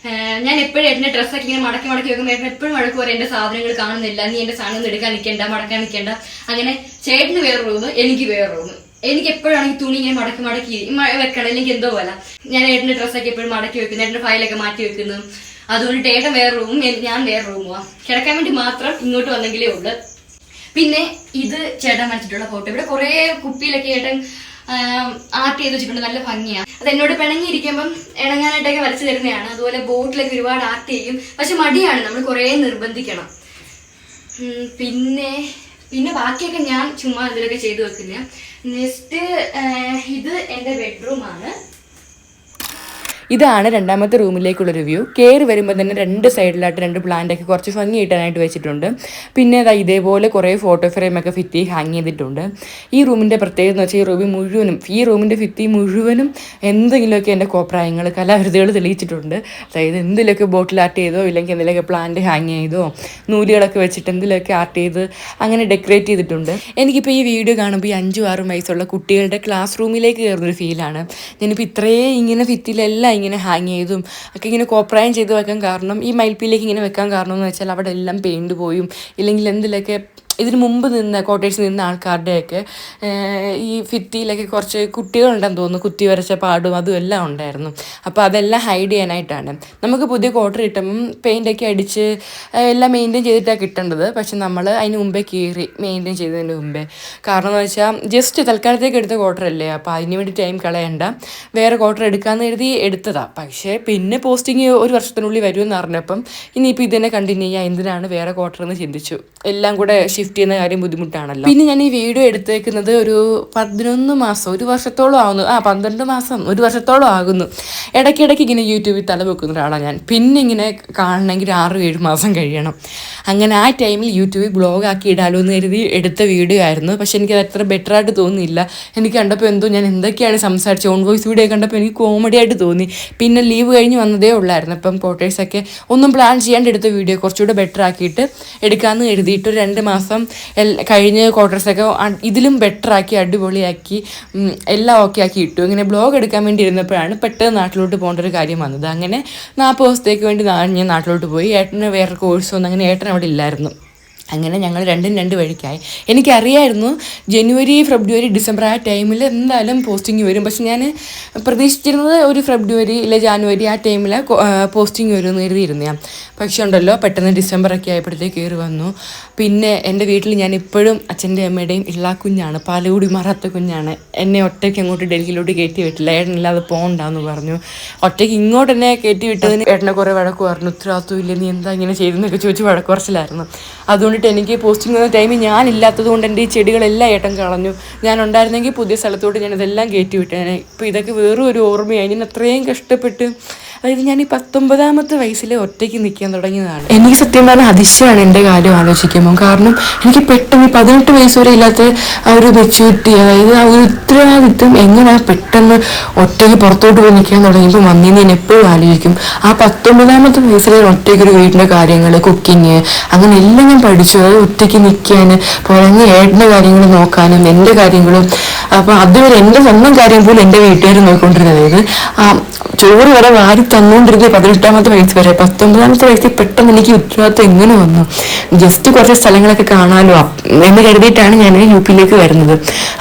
ഞാൻ എപ്പോഴും ഏട്ടന്റെ ഡ്രസ്സൊക്കെ ഇങ്ങനെ മടക്കി വെക്കുമ്പോൾ ഏട്ടൻ എപ്പോഴും വഴക്ക് പറയും, എന്റെ സാധനങ്ങൾ കാണുന്നില്ല, നീ എന്റെ സാധനം ഒന്നും എടുക്കാൻ നിൽക്കേണ്ട, മടക്കാൻ നിൽക്കേണ്ട. അങ്ങനെ ചേട്ടന് വേറെ റൂം, എനിക്ക് വേറെ റൂം. എനിക്ക് എപ്പോഴാണെങ്കിൽ തുണി ഇങ്ങനെ മടക്കി വെക്കണം, അല്ലെങ്കിൽ എന്തോ പോലെ. ഞാൻ ഏട്ടന്റെ ഡ്രസ്സൊക്കെ എപ്പോഴും മടക്കി വെക്കുന്നു, ഏട്ടന്റെ ഫയലൊക്കെ മാറ്റി വെക്കുന്നു. അതുകൊണ്ട് ഏട്ടൻ വേറെ റൂമും ഞാൻ വേറെ റൂമുവാ. കിടക്കാൻ വേണ്ടി മാത്രം ഇങ്ങോട്ട് വന്നെങ്കിലേ ഉള്ളു. പിന്നെ ഇത് ചേട്ടൻ വരച്ചിട്ടുള്ള ഫോട്ടോ. ഇവിടെ കുറെ കുപ്പിയിലൊക്കെ ഏട്ടൻ ആർട്ട് ചെയ്ത് വെച്ചിട്ടുണ്ട്, നല്ല ഭംഗിയാണ്. അത് എന്നോട് പിണങ്ങിയിരിക്കുമ്പം ഇണങ്ങാനായിട്ടൊക്കെ വരച്ചു തരുന്നതാണ്. അതുപോലെ ബോട്ടിലൊക്കെ ഒരുപാട് ആർട്ട് ചെയ്യും. പക്ഷെ മടിയാണ്, നമ്മൾ കുറെ നിർബന്ധിക്കണം. പിന്നെ ബാക്കിയൊക്കെ ഞാൻ ചുമ്മാ എന്തെങ്കിലുമൊക്കെ ചെയ്തു വെക്കില്ല. നെക്സ്റ്റ് ഇത് എന്റെ ബെഡ്റൂം ആണ്. ഇതാണ് രണ്ടാമത്തെ റൂമിലേക്കുള്ളൊരു വ്യൂ. കയറി വരുമ്പോൾ തന്നെ രണ്ട് സൈഡിലായിട്ട് 2 പ്ലാന്റൊക്കെ കുറച്ച് ഭംഗി കിട്ടാനായിട്ട് വെച്ചിട്ടുണ്ട്. പിന്നെ ഇതേപോലെ കുറേ ഫോട്ടോ ഫ്രെയിമൊക്കെ ഭിത്തി ഹാങ് ചെയ്തിട്ടുണ്ട്. ഈ റൂമിൻ്റെ പ്രത്യേകത എന്ന് വെച്ചാൽ ഈ റൂമിൻ്റെ ഭിത്തി മുഴുവനും എന്തെങ്കിലുമൊക്കെ എൻ്റെ കോപ്രായങ്ങൾ കലാകൃതികൾ തെളിയിച്ചിട്ടുണ്ട്. അതായത് എന്തെങ്കിലുമൊക്കെ ബോട്ടിൽ ആർട്ട് ചെയ്തോ ഇല്ലെങ്കിൽ എന്തെങ്കിലുമൊക്കെ പ്ലാന്റ് ഹാങ് ചെയ്തോ നൂലുകളൊക്കെ വെച്ചിട്ട് എന്തെങ്കിലുമൊക്കെ ആർട്ട് ചെയ്ത് അങ്ങനെ ഡെക്കറേറ്റ് ചെയ്തിട്ടുണ്ട്. എനിക്കിപ്പോൾ ഈ വീഡിയോ കാണുമ്പോൾ ഈ 5-6 വയസ്സുള്ള കുട്ടികളുടെ ക്ലാസ് റൂമിലേക്ക് കയറുന്നൊരു ഫീലാണ്. ഞാനിപ്പോൾ ഇത്രയും ഇങ്ങനെ ഭിത്തിയിലെല്ലാം ഇങ്ങനെ ഹാങ് ചെയ്തും ഒക്കെ ഇങ്ങനെ കോപ്രായം ചെയ്ത് വെക്കാൻ കാരണം, ഈ മയിൽപ്പീലേക്ക് ഇങ്ങനെ വെക്കാൻ കാരണം എന്ന് വെച്ചാൽ അവിടെ എല്ലാം പെയിൻറ്റ് പോയും ഇല്ലെങ്കിൽ എന്തിലൊക്കെ ഇതിന് മുമ്പ് കോട്ടേഴ്സിൽ നിന്ന ആൾക്കാരുടെയൊക്കെ ഈ ഭിത്തിയിലൊക്കെ കുറച്ച് കുട്ടികളുണ്ടെന്ന് തോന്നുന്നു, കുത്തി വരച്ച പാടും അതും എല്ലാം ഉണ്ടായിരുന്നു. അപ്പോൾ അതെല്ലാം ഹൈഡ് ചെയ്യാനായിട്ടാണ്. നമുക്ക് പുതിയ ക്വാർട്ടർ കിട്ടുമ്പം പെയിൻ്റൊക്കെ അടിച്ച് എല്ലാം മെയിൻറ്റെയിൻ ചെയ്തിട്ടാണ് കിട്ടേണ്ടത്. പക്ഷെ നമ്മൾ അതിന് മുമ്പേ കയറി മെയിൻറ്റെയിൻ ചെയ്തതിന് മുമ്പേ. കാരണം എന്ന് വെച്ചാൽ ജസ്റ്റ് തൽക്കാലത്തേക്ക് എടുത്ത ക്വാർട്ടറല്ലേ, അപ്പോൾ അതിന് വേണ്ടി ടൈം കളയണ്ട, വേറെ ക്വാർട്ടർ എടുക്കാമെന്ന് കരുതി എടുത്തതാണ്. പക്ഷേ പിന്നെ പോസ്റ്റിങ് 1 വർഷത്തിനുള്ളിൽ വരുമെന്ന് പറഞ്ഞപ്പം ഇനിയിപ്പോൾ ഇതന്നെ കണ്ടിന്യൂ ചെയ്യാം, എന്തിനാണ് വേറെ ക്വാർട്ടർ എന്ന് ചിന്തിച്ചു. എല്ലാം കൂടെ ലിഫ്റ്റ് ചെയ്യുന്ന കാര്യം ബുദ്ധിമുട്ടാണല്ലോ. പിന്നെ ഞാൻ ഈ വീഡിയോ എടുത്തേക്കുന്നത് ഒരു 11 മാസം, 1 വർഷത്തോളം ആവുന്നു, 12 മാസം, 1 വർഷത്തോളം ആകുന്നു. ഇടയ്ക്കിടയ്ക്ക് ഇങ്ങനെ യൂട്യൂബിൽ തല വെക്കുന്ന ഒരാളാണ് ഞാൻ. പിന്നെ ഇങ്ങനെ കാണണമെങ്കിൽ 6-7 മാസം കഴിയണം. അങ്ങനെ ആ ടൈമിൽ യൂട്യൂബിൽ ബ്ലോഗാക്കി ഇടാലോ എന്ന് കരുതി എടുത്ത വീഡിയോ ആയിരുന്നു. പക്ഷെ എനിക്കത് അത്ര ബെറ്റർ ആയിട്ട് തോന്നിയില്ല. എനിക്ക് കണ്ടപ്പോൾ എന്തോ ഞാൻ എന്തൊക്കെയാണ് സംസാരിച്ചത്, ഓൺ വോയിസ് വീഡിയോ കണ്ടപ്പോൾ എനിക്ക് കോമഡി ആയിട്ട് തോന്നി. പിന്നെ ലീവ് കഴിഞ്ഞ് വന്നതേ ഉള്ളായിരുന്നു. അപ്പം പോർട്രേറ്റ്സൊക്കെ ഒന്നും പ്ലാൻ ചെയ്യാണ്ട് എടുത്ത വീഡിയോ കുറച്ചുകൂടെ ബെറ്റർ ആക്കിയിട്ട് എടുക്കാമെന്ന് കരുതിയിട്ട് ഒരു 2 മാസം കഴിഞ്ഞ് ക്വാർട്ടേഴ്സൊക്കെ ഇതിലും ബെറ്റർ ആക്കി അടിപൊളിയാക്കി എല്ലാം ഓക്കെ ആക്കി ഇട്ടു. ഇങ്ങനെ ബ്ലോഗ് എടുക്കാൻ വേണ്ടി ഇരുന്നപ്പോഴാണ് പെട്ടെന്ന് നാട്ടിലോട്ട് പോകേണ്ട ഒരു കാര്യം വന്നത്. അങ്ങനെ 40 ദിവസത്തേക്ക് വേണ്ടി ഞാൻ നാട്ടിലോട്ട് പോയി. ഏട്ടന് വേറെ കോഴ്സ് വന്നു. അങ്ങനെ ഏട്ടൻ അവിടെ ഇല്ലായിരുന്നു. അങ്ങനെ ഞങ്ങൾ രണ്ടും 2 വഴിക്കായി. എനിക്കറിയായിരുന്നു ജനുവരി, ഫെബ്രുവരി, ഡിസംബർ ആ ടൈമിൽ എന്തായാലും പോസ്റ്റിംഗ് വരും. പക്ഷെ ഞാൻ പ്രതീക്ഷിച്ചിരുന്നത് ഒരു ഫെബ്രുവരി ഇല്ല ജാനുവരി ആ ടൈമിൽ പോസ്റ്റിംഗ് വരുമെന്ന് കരുതിയിരുന്നു ഞാൻ. പക്ഷെ ഉണ്ടല്ലോ പെട്ടെന്ന് ഡിസംബറൊക്കെ ആയപ്പോഴത്തേക്ക് കയറി വന്നു. പിന്നെ എൻ്റെ വീട്ടിൽ ഞാൻ ഇപ്പോഴും അച്ഛൻ്റെ അമ്മയുടെയും ഉള്ള കുഞ്ഞാണ്, പാലുകൂടി മാറാത്ത കുഞ്ഞാണ്. എന്നെ ഒറ്റയ്ക്ക് അങ്ങോട്ട് ഡൽഹിയിലോട്ട് കയറ്റി വിട്ടില്ല. ഏട്ടനില്ലാതെ പോകണ്ടെന്ന് പറഞ്ഞു. ഒറ്റയ്ക്ക് ഇങ്ങോട്ട് എന്നെ കയറ്റി വിട്ടതിന് ഏട്ടനെ കുറേ വഴക്ക് പറഞ്ഞു. ഉത്തരവാദിത്വം ഇല്ല, നീ എന്താ ഇങ്ങനെ ചെയ്തെന്നൊക്കെ ചോദിച്ച് വഴക്ക് കുറച്ചിലായിരുന്നു. അതുകൊണ്ടിട്ട് എനിക്ക് പോസ്റ്റിംഗ് വന്ന ടൈമിൽ ഞാനില്ലാത്തത് കൊണ്ട് എൻ്റെ ഈ ചെടികളെല്ലാം ഏട്ടൻ കളഞ്ഞു. ഞാൻ ഉണ്ടായിരുന്നെങ്കിൽ പുതിയ സ്ഥലത്തോട്ട് ഞാനിതെല്ലാം കയറ്റി വിട്ടേനെ. ഇപ്പോൾ ഇതൊക്കെ വെറും ഒരു ഓർമ്മയായി. ഞാൻ അത്രയും കഷ്ടപ്പെട്ട്, അതായത് ഞാൻ ഈ 19ാമത്തെ വയസ്സിൽ ഒറ്റയ്ക്ക് നിൽക്കാൻ തുടങ്ങിയതാണ്. എനിക്ക് സത്യം പറഞ്ഞാൽ അതിശയമാണ് എൻ്റെ കാര്യം ആലോചിക്കുമ്പോൾ. കാരണം എനിക്ക് പെട്ടെന്ന് 18 വയസ്സ് വരെ ഇല്ലാത്ത ആ ഒരു മെച്യൂരിറ്റി, അതായത് ആ ഒരു ഉത്തരവാദിത്വം എങ്ങനെ പെട്ടെന്ന് ഒറ്റയ്ക്ക് പുറത്തോട്ട് പോയി നിൽക്കാൻ തുടങ്ങിയപ്പോൾ വന്നേന്ന് ഞാൻ എപ്പോഴും ആലോചിക്കും. ആ 19ാമത്തെ വയസ്സിൽ ഒറ്റയ്ക്കൊരു വീടിൻ്റെ കാര്യങ്ങൾ, കുക്കിങ്, അങ്ങനെ എല്ലാം ഞാൻ പഠിച്ചു. അത് ഒറ്റയ്ക്ക് നിൽക്കാൻ, പുറഞ്ഞ് ഏട്ടൻ്റെ കാര്യങ്ങൾ നോക്കാനും എൻ്റെ കാര്യങ്ങളും. അപ്പോൾ അതുവരെ എൻ്റെ സ്വന്തം കാര്യം പോലും എൻ്റെ വീട്ടുകാർ നോക്കിക്കൊണ്ടിരുന്നത്. അതായത് ചോറ് വരെ വാരി തന്നുകൊണ്ടിരുന്നത് 18ാമത്തെ വയസ്സ് വരെ. 19ാമത്തെ വയസ്സിൽ പെട്ടെന്ന് എനിക്ക് ഉത്തരവാദിത്വം എങ്ങനെ വന്നു? ജസ്റ്റ് കുറച്ച് സ്ഥലങ്ങളൊക്കെ കാണാമല്ലോ എന്ന് കരുതിയിട്ടാണ് ഞാൻ UP-യിലേക്ക് വരുന്നത്.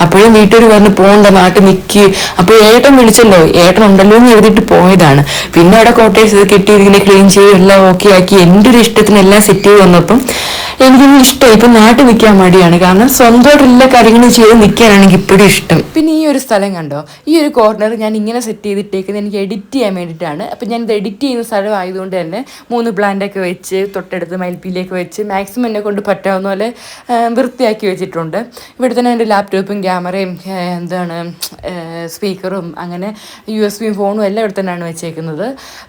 അപ്പോഴും വീട്ടുകാർ പറഞ്ഞു പോകണ്ട, നാട്ടിൽ നിൽക്ക്. അപ്പോൾ ഏട്ടൻ വിളിച്ചല്ലോ, ഏട്ടൻ ഉണ്ടല്ലോ എന്ന് എഴുതിയിട്ട് പോയതാണ്. പിന്നെ അവിടെ കോട്ടേഴ്സ് കെട്ടി ഇങ്ങനെ ക്ലീൻ ചെയ്ത് എല്ലാം ഓക്കെ ആക്കി എൻ്റെ ഒരു ഇഷ്ടത്തിന് എല്ലാം സെറ്റ് ചെയ്ത് വന്നപ്പം എനിക്കൊന്നും ഇഷ്ടമായി. ഇപ്പം നാട്ടിൽ നിൽക്കാൻ മടിയാണ്. കാരണം സ്വന്തമായിട്ട് എല്ലാ കാര്യങ്ങളും ചെയ്ത് നിൽക്കാനാണ് എനിക്ക് ഇപ്പോഴും ഇഷ്ടം. പിന്നെ ഈ ഒരു സ്ഥലം കണ്ടോ, ഈ ഒരു കോർണർ ഞാൻ ഇങ്ങനെ സെറ്റ് ചെയ്തിട്ടേക്കുന്നത് എനിക്ക് എഡിറ്റ് ചെയ്യാൻ വേണ്ടിയിട്ടാണ്. അപ്പം ഞാനിത് എഡിറ്റ് ചെയ്യുന്ന സ്ഥലം ആയതുകൊണ്ട് തന്നെ 3 പ്ലാന്റൊക്കെ വെച്ച് തൊട്ടടുത്ത് മയിൽപ്പീലിയൊക്കെ വെച്ച് മാക്സിമം എന്നെ കൊണ്ട് പറ്റാവുന്ന പോലെ വൃത്തിയാക്കി വെച്ചിട്ടുണ്ട്. ഇവിടെ തന്നെ എൻ്റെ ലാപ്ടോപ്പും ക്യാമറയും സ്പീക്കറും അങ്ങനെ USB ഫോണും എല്ലാം ഇവിടെ തന്നെയാണ് വെച്ചേക്കുന്നത്.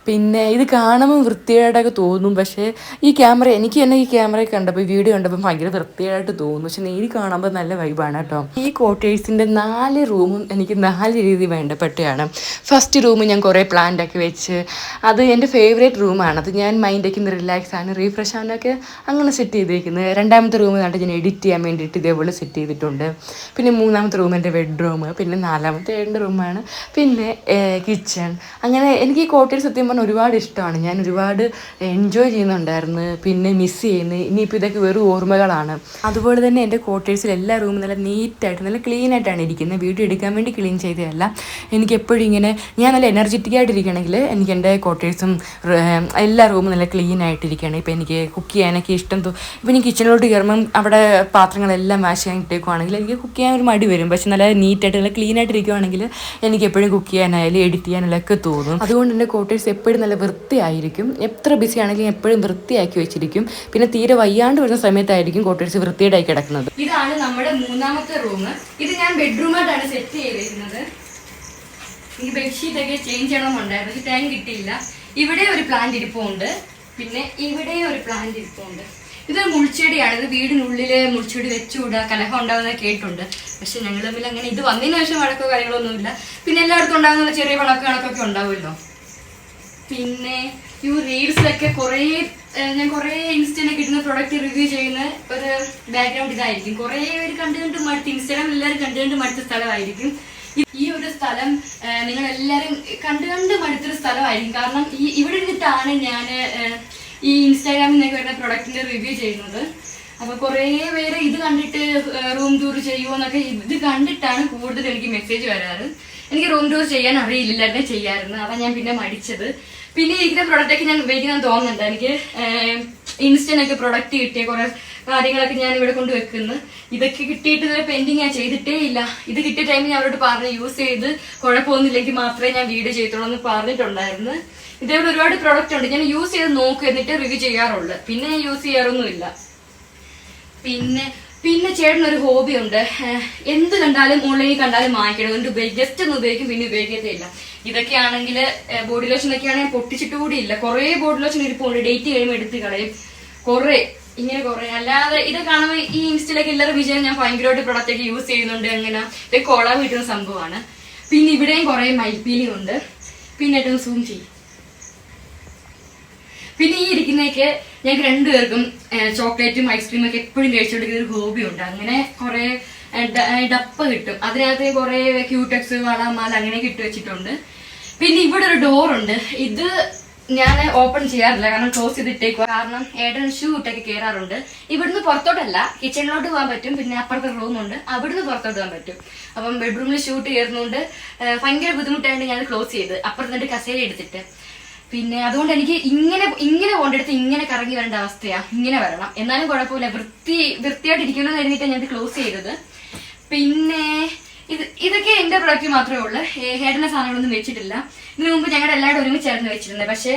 പിന്നെ ഇത് കാണുമ്പോൾ വൃത്തികേടായിട്ടൊക്കെ തോന്നും. പക്ഷേ ഈ ക്യാമറ എനിക്ക് തന്നെ ഈ ക്യാമറ കണ്ടപ്പോൾ വീഡിയോ കണ്ടപ്പോൾ ഭയങ്കര വൃത്തിയായിട്ട് തോന്നുന്നു. പക്ഷെ നേരി കാണുമ്പോൾ നല്ല വൈബാണ് കേട്ടോ. ഈ കോട്ടേഴ്സിൻ്റെ 4 റൂമും എനിക്ക് 4 രീതി വേണ്ടപ്പെട്ടതാണ്. ഫസ്റ്റ് റൂം ഞാൻ കുറേ പ്ലാന്റൊക്കെ വെച്ച്, അത് എൻ്റെ ഫേവറേറ്റ് റൂമാണ്. അത് ഞാൻ മൈൻഡൊക്കെ ഒന്ന് റിലാക്സ് ആണ്, റീഫ്രഷ് ആകാനൊക്കെ അങ്ങനെ സെറ്റ് ചെയ്തേക്കുന്നത്. 2ാമത്തെ റൂം കണ്ടിട്ട് ഞാൻ എഡിറ്റ് ചെയ്യാൻ വേണ്ടിയിട്ട് ഇതേപോലെ സെറ്റ് ചെയ്തിട്ടുണ്ട്. പിന്നെ 3ാമത്തെ റൂം എൻ്റെ ബെഡ്റൂം, പിന്നെ 4ാമത്തെ എൻ്റെ റൂമാണ്, പിന്നെ കിച്ചൺ. അങ്ങനെ എനിക്ക് ഈ കോട്ടേഴ്സ് സത്യം പറഞ്ഞാൽ ഒരുപാട് ഇഷ്ടമാണ്. ഞാൻ ഒരുപാട് എൻജോയ് ചെയ്യുന്നുണ്ടായിരുന്നു, പിന്നെ മിസ് ചെയ്യുന്നു. ഇനിയിപ്പോൾ ഇതൊക്കെ വെറും ഓർമ്മകളാണ്. അതുപോലെ തന്നെ എൻ്റെ ക്വാർട്ടേഴ്സിൽ എല്ലാ റൂമും നല്ല നീറ്റായിട്ട് നല്ല ക്ലീൻ ആയിട്ടാണ് ഇരിക്കുന്നത്. വീഡിയോ എടുക്കാൻ വേണ്ടി ക്ലീൻ ചെയ്തതല്ല. എനിക്ക് എപ്പോഴും ഇങ്ങനെ ഞാൻ നല്ല എനർജറ്റിക് ആയിട്ടിരിക്കണമെങ്കിൽ എനിക്ക് എൻ്റെ ക്വാർട്ടേഴ്സും എല്ലാ റൂമും നല്ല ക്ലീൻ ആയിട്ടിരിക്കുകയാണ്. ഇപ്പോൾ എനിക്ക് കുക്ക് ചെയ്യാനൊക്കെ ഇഷ്ടം ഇപ്പോൾ ഞാൻ കിച്ചണിലോട്ട് കയറുമ്പം അവിടെ പാത്രങ്ങളെല്ലാം വാഷ് ചെയ്യാൻ ഇട്ടേക്കുവാണെങ്കിൽ എനിക്ക് കുക്ക് ചെയ്യാൻ ഒരു മടി വരും. പക്ഷെ നല്ല നീറ്റായിട്ട് നല്ല ക്ലീൻ ആയിട്ടിരിക്കുവാണെങ്കിൽ എനിക്ക് എപ്പോഴും കുക്ക് ചെയ്യാനായാലും എഡിറ്റ് ചെയ്യാനൊക്കെ തോന്നും. അതുകൊണ്ട് എൻ്റെ ക്വാർട്ടേഴ്സ് എപ്പോഴും നല്ല വൃത്തിയായിരിക്കും. എത്ര ബിസി ആണെങ്കിലും എപ്പോഴും വൃത്തിയാക്കി വെച്ചിരിക്കും. പിന്നെ തീരെ വയ്യാണ്ട് വരുന്ന സമയത്തായിരിക്കും കോട്ടേഴ്സ് വൃത്തിയായി കിടക്കുന്നത്. ഇതാണ് നമ്മുടെ 3ാമത്തെ റൂം. ഇത് ഞാൻ ബെഡ്റൂമായിട്ടാണ് സെറ്റ് ചെയ്തിരിക്കുന്നത്. എനിക്ക് ബെഡ്ഷീറ്റ് ഒക്കെ ചേഞ്ച് ചെയ്യണമെന്നുണ്ടായിരുന്നു, പക്ഷെ ടൈം കിട്ടിയില്ല. ഇവിടെ ഒരു പ്ലാന്റ് ഇരിപ്പുണ്ട്, പിന്നെ ഇവിടെ ഒരു പ്ലാന്റ് ഇരിപ്പുണ്ട്. ഇത് മുൾച്ചെടിയാണ്. ഇത് വീടിനുള്ളിൽ മുൾച്ചെടി വെച്ചുകൂടാ, കലഹം ഉണ്ടാകുന്ന കേട്ടുണ്ട്. പക്ഷെ ഞങ്ങൾ തമ്മിൽ അങ്ങനെ ഇത് വന്നതിന് ശേഷം വഴക്കോ കാര്യങ്ങളൊന്നുമില്ല. പിന്നെ എല്ലായിടത്തും ഉണ്ടാകുന്ന ചെറിയ കണക്കൊക്കെ ഉണ്ടാവുമല്ലോ. പിന്നെ ഈ റീൽസിലൊക്കെ ഞാൻ കുറേ ഇൻസ്റ്റയിലൊക്കെ ഇടുന്ന പ്രൊഡക്റ്റ് റിവ്യൂ ചെയ്യുന്ന ഒരു ബാക്ക്ഗ്രൗണ്ട് ഇതായിരിക്കും. കുറേ പേര് കണ്ടുകണ്ട് മടുത്ത്, ഇൻസ്റ്റാഗ്രാമിൽ എല്ലാവരും കണ്ടുകണ്ട് മടുത്ത സ്ഥലമായിരിക്കും ഈ ഒരു സ്ഥലം. നിങ്ങൾ എല്ലാവരും കണ്ടുകണ്ട് മടുത്തൊരു സ്ഥലമായിരിക്കും. കാരണം ഇവിടെ ഇരുന്നിട്ടാണ് ഞാൻ ഈ ഇൻസ്റ്റാഗ്രാമിൽ നിന്നൊക്കെ വരുന്ന പ്രൊഡക്റ്റിന്റെ റിവ്യൂ ചെയ്യുന്നത്. അപ്പൊ കുറേ പേര് ഇത് കണ്ടിട്ട് റൂം ടൂർ ചെയ്യുമോ എന്നൊക്കെ ഇത് കണ്ടിട്ടാണ് കൂടുതൽ എനിക്ക് മെസ്സേജ് വരാറ്. എനിക്ക് റൂം ടൂർ ചെയ്യാൻ അറിയില്ലായിരുന്നു, ചെയ്യാറുണ്ട്. അതാണ് ഞാൻ പിന്നെ മടിച്ചത്. പിന്നെ ഇതിന്റെ പ്രൊഡക്റ്റൊക്കെ ഞാൻ ഉപയോഗിക്കാൻ തോന്നുന്നുണ്ട്. എനിക്ക് ഇൻസ്റ്റന്റൊക്കെ പ്രൊഡക്റ്റ് കിട്ടിയ കുറെ കാര്യങ്ങളൊക്കെ ഞാൻ ഇവിടെ കൊണ്ട് വെക്കുന്നു. ഇതൊക്കെ കിട്ടിയിട്ട് ഇതുവരെ പെയിന്റിങ് ഞാൻ ചെയ്തിട്ടേ ഇല്ല. ഇത് കിട്ടിയ ടൈമിൽ ഞാൻ അവരോട് പറഞ്ഞു യൂസ് ചെയ്ത് കുഴപ്പമൊന്നുമില്ലെങ്കിൽ മാത്രമേ ഞാൻ വീഡിയോ ചെയ്തോളൂ എന്ന് പറഞ്ഞിട്ടുണ്ടായിരുന്നു. ഇതേപോലെ ഒരുപാട് പ്രൊഡക്റ്റ് ഉണ്ട്. ഞാൻ യൂസ് ചെയ്ത് നോക്കും, എന്നിട്ട് റിവ്യൂ ചെയ്യാറുള്ളൂ. പിന്നെ ഞാൻ യൂസ് ചെയ്യാറൊന്നുമില്ല. പിന്നെ പിന്നെ ചേട്ടനൊരു ഹോബി ഉണ്ട്, എന്ത് കണ്ടാലും ഓൺലൈനിൽ കണ്ടാലും വാങ്ങിക്കണം, എന്നിട്ട് ജസ്റ്റ് ഒന്ന് ഉപയോഗിക്കും, പിന്നെ ഉപയോഗിക്കത്തില്ല. ഇതൊക്കെയാണെങ്കിൽ ബോഡി ലോഷൻ ഒക്കെ ആണെങ്കിൽ പൊട്ടിച്ചിട്ട് കൂടി ഇല്ല. കുറെ ബോഡി ലോഷൻ ഇരിപ്പുണ്ട്, ഡേറ്റ് കഴിയുമ്പോൾ എടുത്ത് കളയും, കുറെ. അല്ലാതെ ഇത് കാണുമ്പോൾ ഈ ഇൻസ്റ്റയിലൊക്കെ എല്ലാവരും വിചാരം ഞാൻ ഭയങ്കരമായിട്ട് പ്രൊഡക്റ്റ് ഒക്കെ യൂസ് ചെയ്യുന്നുണ്ട്, അങ്ങനെ ഇത് കൊള വീട്ടുന്ന സംഭവമാണ്. പിന്നെ ഇവിടെയും കുറെ മൈൽപ്പീലി ഉണ്ട്. പിന്നെ ഏറ്റവും സൂം ചെയ്യും. പിന്നെ ഈ ഇരിക്കുന്നതൊക്കെ ഞങ്ങൾക്ക് രണ്ടുപേർക്കും ചോക്ലേറ്റും ഐസ്ക്രീമും ഒക്കെ എപ്പോഴും കഴിച്ചുകൊണ്ടിരിക്കുന്ന ഒരു ഹോബി ഉണ്ട്. അങ്ങനെ കുറെ ഡപ്പ കിട്ടും, അതിനകത്ത് കുറെ ക്യൂടെക്സ്, വള, മാല അങ്ങനെയൊക്കെ ഇട്ട് വെച്ചിട്ടുണ്ട്. പിന്നെ ഇവിടെ ഒരു ഡോറുണ്ട്, ഇത് ഞാൻ ഓപ്പൺ ചെയ്യാറില്ല, കാരണം ക്ലോസ് ചെയ്തിട്ടേക്കുക. കാരണം ഏട്ടൻ ഷൂ ഇട്ടൊക്കെ കയറാറുണ്ട്. ഇവിടുന്ന് പുറത്തോട്ടല്ല, കിച്ചണിലോട്ട് പോകാൻ പറ്റും. പിന്നെ അപ്പുറത്തെ റൂമുണ്ട്, അവിടുന്ന് പുറത്തോട്ട് പോകാൻ പറ്റും. അപ്പം ബെഡ്റൂമിൽ ഷൂട്ട് കയറുന്നതുകൊണ്ട് ഭയങ്കര ബുദ്ധിമുട്ടായിട്ട് ഞാൻ ക്ലോസ് ചെയ്ത് അപ്പുറത്ത് കസേര എടുത്തിട്ട്. പിന്നെ അതുകൊണ്ട് എനിക്ക് ഇങ്ങനെ കൊണ്ടെടുത്ത് ഇങ്ങനെ കറങ്ങി വരേണ്ട അവസ്ഥയാ. ഇങ്ങനെ വരണം, എന്നാലും കുഴപ്പമില്ല, വൃത്തിയായിട്ടിരിക്കണം എന്ന് കരുതിയിട്ടാണ് ഞാൻ ക്ലോസ് ചെയ്തത്. പിന്നെ ഇതൊക്കെ എന്റെ പ്രൊഡക്റ്റ് മാത്രമേ ഉള്ളൂ, ഹേട്ടന്റെ സാധനങ്ങളൊന്നും വെച്ചിട്ടില്ല. ഇതിനു മുമ്പ് ഞങ്ങളുടെ എല്ലാവരും ഒരുമിച്ചായിരുന്നു വെച്ചിരുന്നത്. പക്ഷെ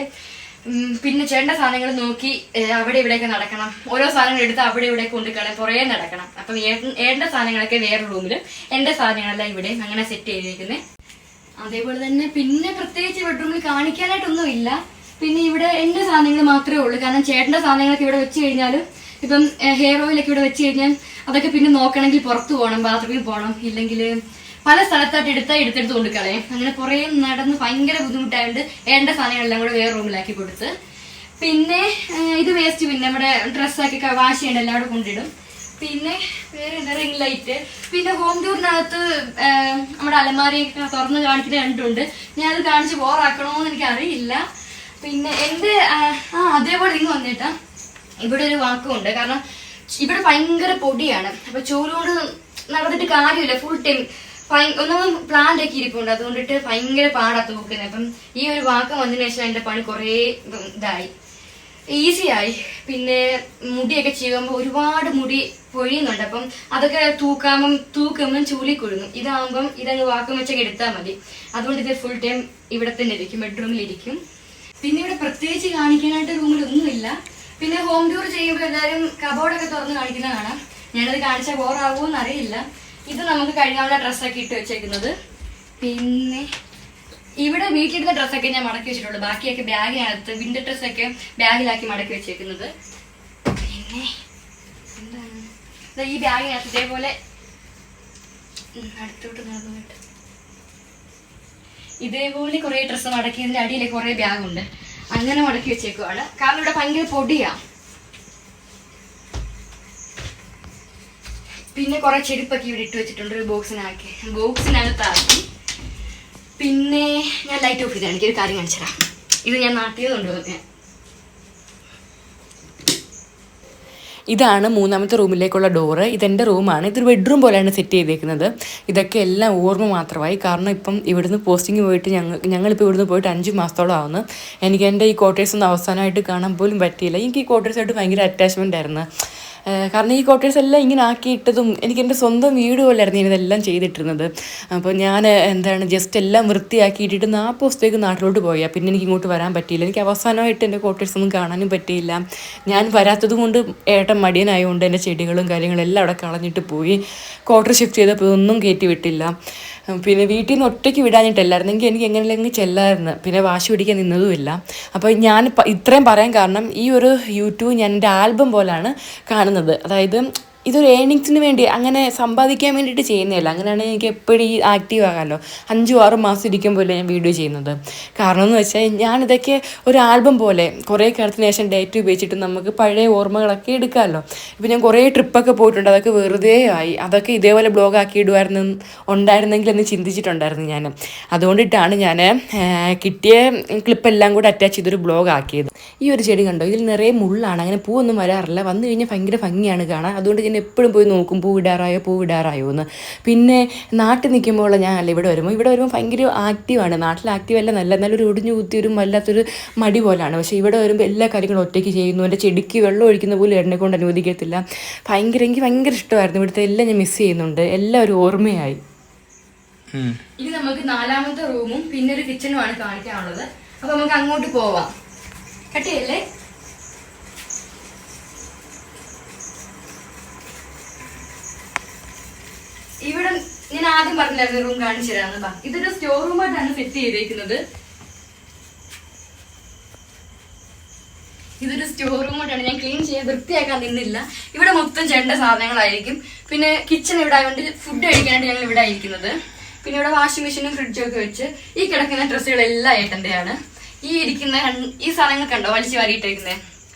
പിന്നെ ചേട്ടന്റെ സാധനങ്ങൾ നോക്കി അവിടെ ഇവിടെയൊക്കെ നടക്കണം, ഓരോ സാധനങ്ങൾ എടുത്ത് അവിടെ ഇവിടെ കൊണ്ടുകളയാൻ കുറേ നടക്കണം. അപ്പം ഏട്ടന്റെ സാധനങ്ങളൊക്കെ വേറെ റൂമിൽ, എന്റെ സാധനങ്ങളെല്ലാം ഇവിടെ അങ്ങനെ സെറ്റ് ചെയ്തിരിക്കുന്നത്. അതേപോലെ തന്നെ പിന്നെ പ്രത്യേകിച്ച് ബെഡ്റൂമിൽ കാണിക്കാനായിട്ടൊന്നും ഇല്ല. പിന്നെ ഇവിടെ എന്റെ സാധനങ്ങൾ മാത്രമേ ഉള്ളൂ, കാരണം ചേട്ടന്റെ സാധനങ്ങളൊക്കെ ഇവിടെ വെച്ച് കഴിഞ്ഞാലും, ഇപ്പം ഹെയർ ഓയിലൊക്കെ ഇവിടെ വെച്ച് കഴിഞ്ഞാൽ അതൊക്കെ പിന്നെ നോക്കണമെങ്കിൽ പുറത്ത് പോകണം, ബാത്റൂമിൽ പോകണം, ഇല്ലെങ്കിൽ പല സ്ഥലത്തായിട്ട് എടുത്തെടുത്ത് കൊണ്ടുകളയും. അങ്ങനെ കുറെ നടന്ന് ഭയങ്കര ബുദ്ധിമുട്ടായതുകൊണ്ട് എന്റെ സാധനങ്ങളെല്ലാം കൂടെ വേറെ റൂമിലാക്കി കൊടുത്ത്. പിന്നെ ഇത് വേസ്റ്റ്, പിന്നെ നമ്മുടെ ഡ്രസ്സൊക്കെ വാഷ് ചെയ്യേണ്ട എല്ലാം കൂടെ കൊണ്ടിടും. പിന്നെ വേറെ എന്താ, റിംഗ് ലൈറ്റ്. പിന്നെ ഹോം ടൂറിനകത്ത് നമ്മുടെ അലമാരയൊക്കെ തുറന്ന് കാണിക്കുന്ന കണ്ടിട്ടുണ്ട്. ഞാൻ അത് കാണിച്ച് ബോറാക്കണോന്ന് എനിക്ക് അറിയില്ല. പിന്നെ എന്റെ അതേപോലെ ഇങ്ങ് വന്നിട്ടാ ഇവിടെ ഒരു വാക്കുണ്ട്, കാരണം ഇവിടെ ഭയങ്കര പൊടിയാണ്. അപ്പൊ ചോറുകൊണ്ട് നടന്നിട്ട് കാര്യമില്ല, ഫുൾ ടൈം ഒന്നും പ്ലാന്റ് ഒക്കെ ഇരിപ്പുണ്ട്, അതുകൊണ്ടിട്ട് ഭയങ്കര പാടാ തൂക്കുന്നത്. അപ്പം ഈ ഒരു വാക്കം വന്നതിന് ശേഷം എന്റെ പണി കുറേ ഇതായി, ഈസിയായി. പിന്നെ മുടിയൊക്കെ ചെയ്യുമ്പോൾ ഒരുപാട് മുടി പൊഴിയുന്നുണ്ട്, അപ്പം അതൊക്കെ തൂക്കുമ്പം ചൂലി കൊഴുങ്ങും. ഇതാകുമ്പം ഇതങ്ങ് വാക്കം വെച്ചൊക്കെ എടുത്താൽ മതി. അതുകൊണ്ട് ഇത് ഫുൾ ടൈം ഇവിടെ തന്നെ ഇരിക്കും, ബെഡ്റൂമിലിരിക്കും. പിന്നെ ഇവിടെ പ്രത്യേകിച്ച് കാണിക്കാനായിട്ട് റൂമിലൊന്നുമില്ല. പിന്നെ ഹോം ടൂർ ചെയ്യുമ്പോൾ എല്ലാവരും കബോർഡൊക്കെ തുറന്ന് കാണിക്കുന്ന കാണാം. ഞാനത് കാണിച്ചാൽ ബോറാവുമോന്ന് അറിയില്ല. ഇത് നമുക്ക് കഴുകാനുള്ള ഡ്രസ്സൊക്കെ ഇട്ട് വെച്ചേക്കുന്നത്. പിന്നെ ഇവിടെ വീട്ടിലിടുന്ന ഡ്രസ്സൊക്കെ ഞാൻ മടക്കി വെച്ചിട്ടുള്ളൂ, ബാക്കിയൊക്കെ ബാഗിനകത്ത് വിന്റർ ഡ്രസ്സൊക്കെ ബാഗിലാക്കി മടക്കി വെച്ചേക്കുന്നത്. പിന്നെ എന്താണ് ഈ ബാഗിനകത്ത് ഇതേപോലെ അടുത്തോട്ട് നടന്നിട്ട് ഇതേപോലെ കുറെ ഡ്രസ്സ് മടക്കിയതിന്റെ അടിയിൽ കുറെ ബാഗുണ്ട്, അങ്ങനെ മടക്കി വെച്ചേക്കുവാണ്. കാരണം ഇവിടെ ഭയങ്കര പൊടിയാ. പിന്നെ കുറെ ചെരുപ്പൊക്കെ ഇവിടെ ഇട്ട് വെച്ചിട്ടുണ്ട്, ഒരു ബോക്സിനകത്താക്കി. പിന്നെ ഞാൻ ലൈറ്റ് ഓഫ് ചെയ്താണ്, എനിക്കൊരു കാര്യം കാണിച്ചു തരാം. ഇത് ഞാൻ നാട്ടിൽ നിന്ന് കൊണ്ടുവന്നേ. ഇതാണ് മൂന്നാമത്തെ റൂമിലേക്കുള്ള ഡോറ്. ഇതെൻ്റെ റൂമാണ്. ഇതൊരു ബെഡ്റൂം പോലെയാണ് സെറ്റ് ചെയ്തേക്കുന്നത്. ഇതൊക്കെ എല്ലാം ഓർമ്മ മാത്രമായി. കാരണം ഇപ്പം ഇവിടുന്ന് പോസ്റ്റിംഗ് പോയിട്ട് ഞങ്ങളിപ്പോൾ ഇവിടുന്ന് പോയിട്ട് 5 മാസത്തോളം ആവുന്നു. എനിക്ക് എൻ്റെ ഈ ക്വാർട്ടേഴ്സ് ഒന്നും അവസാനമായിട്ട് കാണാൻ പോലും പറ്റിയില്ല. എനിക്ക് ഈ ക്വാർട്ടേഴ്സായിട്ട് ഭയങ്കര അറ്റാച്ച്മെൻ്റ് ആയിരുന്നു. കാരണം ഈ ക്വാർട്ടേഴ്സ് എല്ലാം ഇങ്ങനെ ആക്കിയിട്ടതും എനിക്ക് എൻ്റെ സ്വന്തം വീട് പോലെയായിരുന്നു ഇതെല്ലാം ചെയ്തിട്ടിരുന്നത്. അപ്പോൾ ഞാൻ ജസ്റ്റ് എല്ലാം വൃത്തിയാക്കിയിട്ടിട്ട് 40 ദിവസത്തേക്ക് നാട്ടിലോട്ട് പോയാൽ പിന്നെ എനിക്ക് ഇങ്ങോട്ട് വരാൻ പറ്റിയില്ല. എനിക്ക് അവസാനമായിട്ട് എൻ്റെ ക്വാർട്ടേഴ്സ് ഒന്നും കാണാനും പറ്റിയില്ല. ഞാൻ വരാത്തത് കൊണ്ട് ഏട്ടൻ മടിയനായതുകൊണ്ട് എൻ്റെ ചെടികളും കാര്യങ്ങളും എല്ലാം അവിടെ കളഞ്ഞിട്ട് പോയി. ക്വാർട്ടർ ഷിഫ്റ്റ് ചെയ്തപ്പോൾ ഒന്നും കയറ്റി വിട്ടില്ല. പിന്നെ വീട്ടിൽ നിന്ന് ഒറ്റയ്ക്ക് വിടാനിട്ടല്ലായിരുന്നെങ്കിൽ എനിക്ക് എങ്ങനെയെങ്കിലും ചെല്ലായിരുന്നു. പിന്നെ വാശി പിടിക്കാൻ നിന്നതുമില്ല. അപ്പോൾ ഞാൻ ഇത്രയും പറയാൻ കാരണം ഈ ഒരു യൂട്യൂബ് ഞാൻ എൻ്റെ ആൽബം പോലാണ് കാണുന്നത്. അതായത് ഇതൊരു ഏണിങ്സിന് വേണ്ടി അങ്ങനെ സമ്പാദിക്കാൻ വേണ്ടിയിട്ട് ചെയ്യുന്നതല്ല. അങ്ങനെയാണെങ്കിൽ എനിക്ക് എപ്പോഴും ഈ ആക്റ്റീവ് ആകാമല്ലോ. 5-6 മാസം ഇരിക്കുമ്പോഴല്ലേ ഞാൻ വീഡിയോ ചെയ്യുന്നത്. കാരണം എന്ന് വെച്ചാൽ ഞാനിതൊക്കെ ഒരു ആൽബം പോലെ കുറേ കാലത്തിന് ശേഷം ഡേറ്റ് ഉപയോഗിച്ചിട്ട് നമുക്ക് പഴയ ഓർമ്മകളൊക്കെ എടുക്കാമല്ലോ. ഇപ്പം ഞാൻ കുറേ ട്രിപ്പൊക്കെ പോയിട്ടുണ്ട്, അതൊക്കെ വെറുതെ ആയി. അതൊക്കെ ഇതേപോലെ ബ്ലോഗ് ആക്കി ഉണ്ടായിരുന്നെങ്കിൽ എന്ന് ചിന്തിച്ചിട്ടുണ്ടായിരുന്നു ഞാൻ. അതുകൊണ്ടിട്ടാണ് ഞാൻ കിട്ടിയ ക്ലിപ്പെല്ലാം കൂടെ അറ്റാച്ച് ചെയ്തൊരു ബ്ലോഗ് ആക്കിയത്. ഈ ഒരു ചെടി കണ്ടോ, ഇതിൽ നിറയെ മുള്ളാണ്, അങ്ങനെ പൂവൊന്നും വരാറില്ല. വന്നു കഴിഞ്ഞാൽ ഭയങ്കര ഭംഗിയാണ് കാണാൻ. അതുകൊണ്ട് ഞാൻ എപ്പോഴും പോയി നോക്കും പൂവിടാറായോ എന്ന്. പിന്നെ നാട്ടിൽ നിൽക്കുമ്പോൾ ഇവിടെ വരുമ്പോൾ ഭയങ്കര ആക്റ്റീവാണ്. നാട്ടിൽ ആക്റ്റീവല്ല, നല്ലൊരു ഒടിഞ്ഞു കുത്തിയൊരു വല്ലാത്തൊരു മടി പോലാണ്. പക്ഷേ ഇവിടെ വരുമ്പോൾ എല്ലാ കാര്യങ്ങളും ഒറ്റയ്ക്ക് ചെയ്യുന്നു. എൻ്റെ ചെടിക്ക് വെള്ളം ഒഴിക്കുന്ന പോലും എന്നെ കൊണ്ട് അനുവദിക്കത്തില്ല. എനിക്ക് ഭയങ്കര ഇഷ്ടമായിരുന്നു. ഇവിടുത്തെ എല്ലാം ഞാൻ മിസ് ചെയ്യുന്നുണ്ട്. എല്ലാം ഒരു ഓർമ്മയായി. ഇനി നമുക്ക് 4ാമത്തെ റൂമും പിന്നെ ഒരു കിച്ചണുമാണ് കാണിക്കാനുള്ളത്. അപ്പൊ നമുക്ക് അങ്ങോട്ട് പോവാം. കട്ടിയല്ലേ? ഇവിടെ ഞാൻ ആദ്യം പറഞ്ഞില്ലായിരുന്നു റൂം കാണിച്ചു തരാന്ന്. ഇതൊരു സ്റ്റോർ റൂമായിട്ടാണ് സെറ്റ് ചെയ്തേക്കുന്നത്. ഇതൊരു സ്റ്റോർ റൂമായിട്ടാണ്. ഞാൻ ക്ലീൻ ചെയ്യാൻ വൃത്തിയാക്കാൻ നിന്നില്ല. ഇവിടെ മൊത്തം ചേട്ടന്റെ സാധനങ്ങളായിരിക്കും. പിന്നെ കിച്ചൺ ഇവിടെ ആയതുകൊണ്ട് ഫുഡ് കഴിക്കാനായിട്ട് ഞങ്ങൾ ഇവിടെ ആയിരിക്കുന്നത്. പിന്നെ ഇവിടെ വാഷിംഗ് മെഷീനും ഫ്രിഡ്ജും ഒക്കെ വെച്ച് ഈ കിടക്കുന്ന ഡ്രസ്സുകളെല്ലാം ഏട്ടന്റെയാണ്. ഈ ഇരിക്കുന്ന ഈ സാധനങ്ങൾ കണ്ടോ വലിച്ചു വാരിയിട്ടേക്കുന്നത്?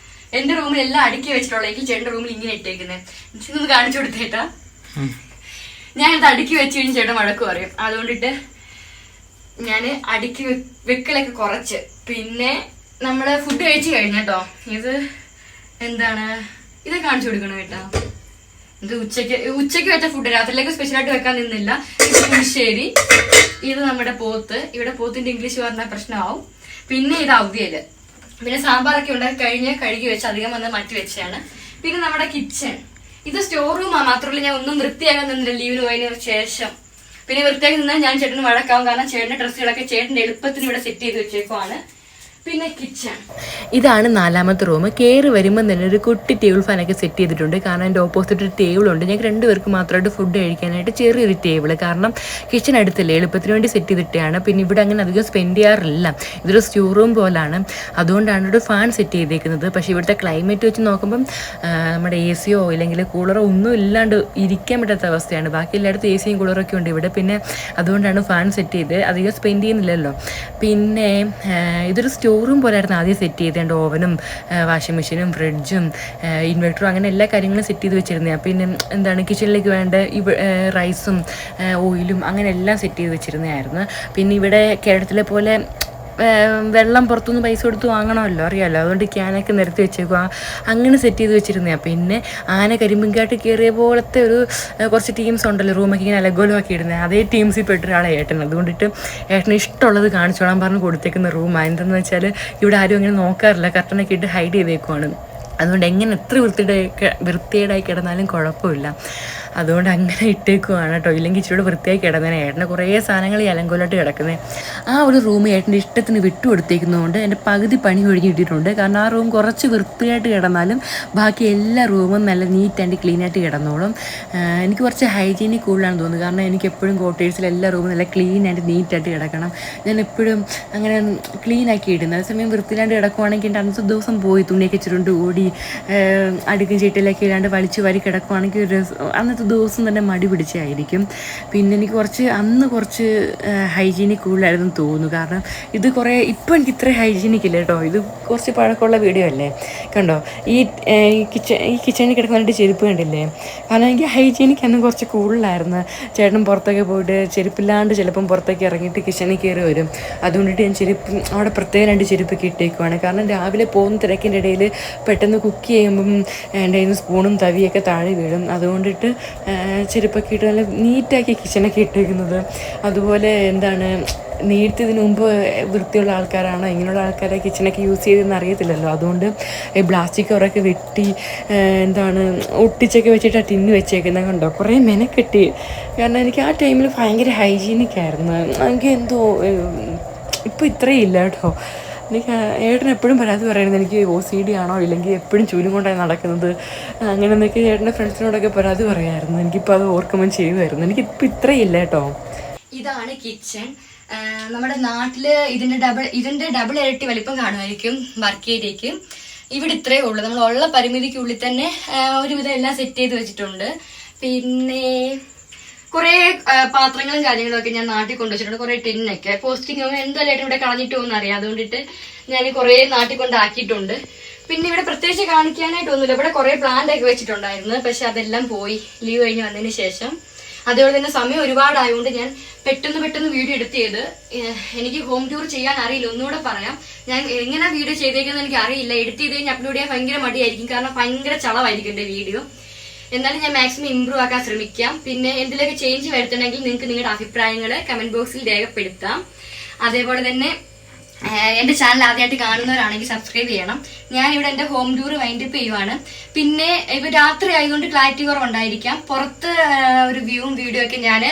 എന്റെ റൂമിൽ എല്ലാം അടുക്കി വെച്ചിട്ടുള്ളെങ്കിൽ ചേട്ടന്റെ റൂമിൽ ഇങ്ങനെ ഇട്ടേക്കുന്നത്. ഇതൊന്ന് കാണിച്ചു കൊടുത്തേട്ടാ. ഞാനിത് അടുക്കി വെച്ച് കഴിഞ്ഞ് ചേട്ടൻ വഴക്ക് പറയും. അതുകൊണ്ടിട്ട് ഞാൻ അടുക്കി വെക്കലൊക്കെ കുറച്ച്. പിന്നെ നമ്മള് ഫുഡ് കഴിച്ചു കഴിഞ്ഞട്ടോ. ഇത് എന്താണ് ഇത് കാണിച്ചു കൊടുക്കണം കേട്ടോ. ഇത് ഉച്ചയ്ക്ക് വെച്ച ഫുഡ് രാത്രിയിലേക്ക് സ്പെഷ്യലായിട്ട് വെക്കാൻ നിന്നില്ല. ഇത് പുളിശ്ശേരി, ഇത് നമ്മുടെ പോത്ത്. ഇവിടെ പോത്തിന്റെ ഇംഗ്ലീഷ് പറഞ്ഞാൽ പ്രശ്നമാവും. പിന്നെ ഇത് അവിയല്, പിന്നെ സാമ്പാറൊക്കെ ഉണ്ടാക്കി കഴുകി വെച്ച് അധികം വന്ന് മാറ്റി വെച്ചാണ്. പിന്നെ നമ്മുടെ കിച്ചൺ, ഇത് സ്റ്റോർ റൂമാണ്. മാത്രമല്ല ഞാൻ ഒന്നും വൃത്തിയാക്കാൻ നിന്നില്ല ലീവിന് പോയതിനു ശേഷം. പിന്നെ വൃത്തിയാക്കി നിന്നാൽ ഞാൻ ചേട്ടന് വഴക്കാവും. കാരണം ചേട്ടന്റെ ഡ്രസ്സുകളൊക്കെ ചേട്ടന്റെ എളുപ്പത്തിന് ഇവിടെ സെറ്റ് ചെയ്ത് വെച്ചേക്കുവാണ്. പിന്നെ കിച്ചൺ, ഇതാണ് 4ാമത്തെ റൂം. കയറി വരുമ്പോൾ തന്നെ ഒരു കുട്ടി ടേബിൾ ഫാനൊക്കെ സെറ്റ് ചെയ്തിട്ടുണ്ട്. കാരണം എൻ്റെ ഓപ്പോസിറ്റ് ഒരു ടേബിളുണ്ട്. ഞങ്ങൾക്ക് 2 പേർക്ക് മാത്രമായിട്ട് ഫുഡ് കഴിക്കാനായിട്ട് ചെറിയൊരു ടേബിൾ. കാരണം കിച്ചൺ അടുത്തല്ലേ, എളുപ്പത്തിന് വേണ്ടി സെറ്റ് ചെയ്തിട്ടാണ്. പിന്നെ ഇവിടെ അങ്ങനെ അധികം സ്പെൻഡ് ചെയ്യാറില്ല. ഇതൊരു സ്റ്റോർ റൂം പോലാണ്. അതുകൊണ്ടാണ് ഒരു ഫാൻ സെറ്റ് ചെയ്തേക്കുന്നത്. പക്ഷേ ഇവിടുത്തെ ക്ലൈമറ്റ് വെച്ച് നോക്കുമ്പം നമ്മുടെ AC യോ ഇല്ലെങ്കിൽ കൂളറോ ഒന്നും ഇല്ലാണ്ട് ഇരിക്കാൻ പറ്റാത്ത അവസ്ഥയാണ്. ബാക്കി എല്ലായിടത്തും AC യും കൂളറൊക്കെ ഉണ്ട് ഇവിടെ. പിന്നെ അതുകൊണ്ടാണ് ഫാൻ സെറ്റ് ചെയ്ത് അധികം സ്പെൻഡ് ചെയ്യുന്നില്ലല്ലോ. പിന്നെ ഇതൊരു സ്റ്റോർ റൂം പോലായിരുന്നു ആദ്യം സെറ്റ് ചെയ്തേണ്ട. ഓവനും വാഷിംഗ് മെഷീനും ഫ്രിഡ്ജും ഇൻവെർട്ടറും അങ്ങനെ എല്ലാ കാര്യങ്ങളും സെറ്റ് ചെയ്ത് വെച്ചിരുന്നത്. പിന്നെ എന്താണ് കിച്ചണിലേക്ക് വേണ്ട റൈസും ഓയിലും അങ്ങനെ എല്ലാം സെറ്റ് ചെയ്ത് വെച്ചിരുന്നതായിരുന്നു. പിന്നെ ഇവിടെ കേരളത്തിലെ പോലെ വെള്ളം പുറത്തുനിന്ന് പൈസ കൊടുത്ത് വാങ്ങണമല്ലോ, അറിയാമല്ലോ. അതുകൊണ്ട് ക്യാനൊക്കെ നിരത്തി വെച്ചേക്കുക, അങ്ങനെ സെറ്റ് ചെയ്ത് വെച്ചിരുന്നതാണ്. പിന്നെ ആന കരിമ്പിൻകാട്ട് കയറിയ പോലത്തെ കുറച്ച് ടീംസ് ഉണ്ടല്ലോ റൂമൊക്കെ ഇങ്ങനെ അലങ്കോലമാക്കി ഇടുന്നത്. അതേ ടീംസിൽ പെട്ട ഒരാളെ ഏട്ടൻ. അതുകൊണ്ടിട്ട് ഏട്ടന് ഇഷ്ടമുള്ളത് കാണിച്ചോളാൻ പറഞ്ഞ് കൊടുത്തേക്കുന്ന റൂമാണ്. എന്തെന്ന് വെച്ചാൽ ഇവിടെ ആരും അങ്ങനെ നോക്കാറില്ല, കർട്ടനൊക്കെ ഇട്ട് ഹൈഡ് ചെയ്തേക്കുവാണ്. അതുകൊണ്ട് എങ്ങനെ എത്ര വൃത്തികേടായി കിടന്നാലും കുഴപ്പമില്ല. അതുകൊണ്ട് അങ്ങനെ ഇട്ടേക്കുവാണ് കേട്ടോ. ഇല്ലെങ്കിൽ ഇച്ചിരി വൃത്തിയായി കിടന്നേനെ. ഏട്ടന് കുറേ സാധനങ്ങൾ ഈ അലങ്കോലായിട്ട് കിടക്കുന്നത്. ആ ഒരു റൂം ഏട്ടൻ്റെ ഇഷ്ടത്തിന് വിട്ടുകൊടുത്തേക്കുന്നതുകൊണ്ട് എൻ്റെ പകുതി പണി ഒഴിഞ്ഞിട്ടിട്ടുണ്ട്. കാരണം ആ റൂം കുറച്ച് വൃത്തിയായിട്ട് കിടന്നാലും ബാക്കി എല്ലാ റൂമും നല്ല നീറ്റ് ആൻഡ് ക്ലീൻ ആയിട്ട് കിടന്നോളും. എനിക്ക് കുറച്ച് ഹൈജീനിക് കൂടുതലാണെന്ന് തോന്നുന്നു. കാരണം എനിക്ക് എപ്പോഴും ക്വാർട്ടേഴ്സിൽ എല്ലാ റൂമും നല്ല ക്ലീൻ ആൻഡ് നീറ്റായിട്ട് കിടക്കണം. ഞാൻ എപ്പോഴും അങ്ങനെ ക്ലീൻ ആക്കി ഇടുന്നത്. അതേസമയം വൃത്തിയിലാണ്ട് കിടക്കുവാണെങ്കിൽ എൻ്റെ അന്നത്തെ ദിവസം പോയി തുണിയൊക്കെ ചുരുണ്ട് ഓടി അടുക്കും ചീട്ടിലൊക്കെ ഇടാണ്ട് വലിച്ചു വാരി കിടക്കുവാണെങ്കിൽ അന്നത്തെ ദിവസം തന്നെ മടി പിടിച്ചായിരിക്കും. പിന്നെ എനിക്ക് കുറച്ച് ഹൈജീനിക് കൂടുതലായിരുന്നു തോന്നുന്നു. കാരണം ഇത് ഇപ്പോൾ എനിക്ക് ഇത്ര ഹൈജീനിക് ഇല്ല കേട്ടോ. ഇത് കുറച്ച് പഴക്കമുള്ള വീഡിയോ അല്ലേ. കണ്ടോ ഈ കിച്ചണിൽ കിടക്കാനായിട്ട് ചെരുപ്പ് കണ്ടില്ലേ. കാരണം എനിക്ക് ഹൈജീനിക് അന്ന് കുറച്ച് കൂടുതലായിരുന്നു. ചേട്ടൻ പുറത്തൊക്കെ പോയിട്ട് ചെരുപ്പില്ലാണ്ട് ചിലപ്പം പുറത്തേക്ക് ഇറങ്ങിയിട്ട് കിച്ചണിൽ കയറി വരും. അതുകൊണ്ടിട്ട് ഞാൻ അവിടെ പ്രത്യേകം 2 ചെരുപ്പൊക്കെ ഇട്ടേക്കുവാണ്. കാരണം രാവിലെ പോകുന്ന തിരക്കിൻ്റെ ഇടയിൽ പെട്ടെന്ന് കുക്ക് ചെയ്യുമ്പം എൻ്റെ കയ്യിൽ നിന്ന് സ്പൂണും തവിയൊക്കെ താഴെ വീഴും. അതുകൊണ്ടിട്ട് ചെരുപ്പൊക്കെ ഇട്ട് നല്ല നീറ്റാക്കി കിച്ചണൊക്കെ ഇട്ടേക്കുന്നത്. അതുപോലെ നേരത്തേതിന് മുമ്പ് വൃത്തിയുള്ള ആൾക്കാരാണോ ഇങ്ങനെയുള്ള ആൾക്കാരെ കിച്ചണൊക്കെ യൂസ് ചെയ്തെന്ന് അറിയത്തില്ലല്ലോ. അതുകൊണ്ട് ഈ പ്ലാസ്റ്റിക് കവറൊക്കെ വെട്ടി ഒട്ടിച്ചൊക്കെ വെച്ചിട്ട് ആ ടിന്ന് വെച്ചേക്കുന്നത് കണ്ടോ. കുറേ മെനക്കെട്ടി. കാരണം എനിക്ക് ആ ടൈമിൽ ഭയങ്കര ഹൈജീനിക് ആയിരുന്നു. എനിക്ക് എന്തോ ഇപ്പോൾ ഇത്രയും ഇല്ല കേട്ടോ. എനിക്ക് ഏട്ടൻ എപ്പോഴും പരാതി പറയുന്നത് എനിക്ക് OCD ആണോ ഇല്ലെങ്കിൽ എപ്പോഴും ചൂലും കൊണ്ടാണ് നടക്കുന്നത് അങ്ങനെ എന്നൊക്കെ ചേട്ടൻ്റെ ഫ്രണ്ട്സിനോടൊക്കെ പരാതി പറയാമായിരുന്നു. എനിക്കിപ്പോൾ അത് ഓർക്കുമ്പോൾ ചെയ്യുമായിരുന്നു. എനിക്കിപ്പോൾ ഇത്രയും ഇല്ല കേട്ടോ. ഇതാണ് കിച്ചൺ. നമ്മുടെ നാട്ടില് ഇതിന്റെ ഡബിൾ ഇരട്ടി വലിപ്പം കാണുമായിരിക്കും വർക്ക് ഏരിയക്ക്. ഇവിടെ ഇത്രയേ ഉള്ളൂ. നമ്മൾ ഉള്ള പരിമിതിക്കുള്ളിൽ തന്നെ ഒരുവിധം എല്ലാം സെറ്റ് ചെയ്ത് വെച്ചിട്ടുണ്ട്. പിന്നെ കുറെ പാത്രങ്ങളും കാര്യങ്ങളും ഒക്കെ ഞാൻ നാട്ടിൽ കൊണ്ടുവച്ചിട്ടുണ്ട്. കുറെ ടിന്നൊക്കെ പോസ്റ്റിംഗ് എന്തായാലും ഇവിടെ കളഞ്ഞിട്ട് പോകുന്ന അറിയാം. അതുകൊണ്ടിട്ട് ഞാൻ കുറെ നാട്ടിൽ കൊണ്ടാക്കിയിട്ടുണ്ട്. പിന്നെ ഇവിടെ പ്രത്യേകിച്ച് കാണിക്കാനായിട്ടൊന്നുമില്ല. ഇവിടെ കുറെ പ്ലാന്റ് ഒക്കെ വെച്ചിട്ടുണ്ടായിരുന്നു. പക്ഷെ അതെല്ലാം പോയി ലീവ് കഴിഞ്ഞ് വന്നതിന് ശേഷം. അതുപോലെ തന്നെ സമയം ഒരുപാടായതുകൊണ്ട് ഞാൻ പെട്ടെന്ന് വീഡിയോ എഡിറ്റ് ചെയ്ത് എനിക്ക് ഹോം ടൂർ ചെയ്യാൻ അറിയില്ല. ഒന്നുകൂടെ പറയാം, ഞാൻ എങ്ങനെ വീഡിയോ ചെയ്തേക്കുന്നത് എനിക്ക് അറിയില്ല. എഡിറ്റ് ചെയ്ത് കഴിഞ്ഞാൽ അപ്ലോഡ് ചെയ്യാൻ ഭയങ്കര മടിയായിരിക്കും. കാരണം ഭയങ്കര ചളവായിരിക്കും എൻ്റെ വീഡിയോ. എന്നാലും ഞാൻ മാക്സിമം ഇമ്പ്രൂവ് ആക്കാൻ ശ്രമിക്കാം. പിന്നെ എന്തിലൊക്കെ ചേഞ്ച് വരുത്തണമെങ്കിൽ നിങ്ങൾക്ക് നിങ്ങളുടെ അഭിപ്രായങ്ങൾ കമന്റ് ബോക്സിൽ രേഖപ്പെടുത്താം. അതേപോലെ തന്നെ എന്റെ ചാനൽ ആദ്യമായിട്ട് കാണുന്നവരാണെങ്കിൽ സബ്സ്ക്രൈബ് ചെയ്യണം. ഞാനിവിടെ എന്റെ ഹോം ടൂർ വൈൻഡപ്പ് ചെയ്യുവാണ്. പിന്നെ ഇപ്പൊ രാത്രി ആയതുകൊണ്ട് ക്ലാരിറ്റി കുറവുണ്ടായിരിക്കാം. പുറത്ത് ഒരു വ്യൂവും വീഡിയോ ഒക്കെ ഞാൻ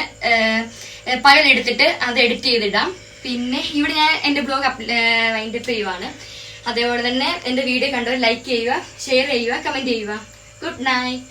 പകലെടുത്തിട്ട് അത് എഡിറ്റ് ചെയ്തിടാം. പിന്നെ ഇവിടെ ഞാൻ എന്റെ ബ്ലോഗ് വൈൻഡപ്പ് ചെയ്യുവാണ്. അതേപോലെ തന്നെ എന്റെ വീഡിയോ കണ്ടവർ ലൈക്ക് ചെയ്യുക, ഷെയർ ചെയ്യുക, കമന്റ് ചെയ്യുക. Good night.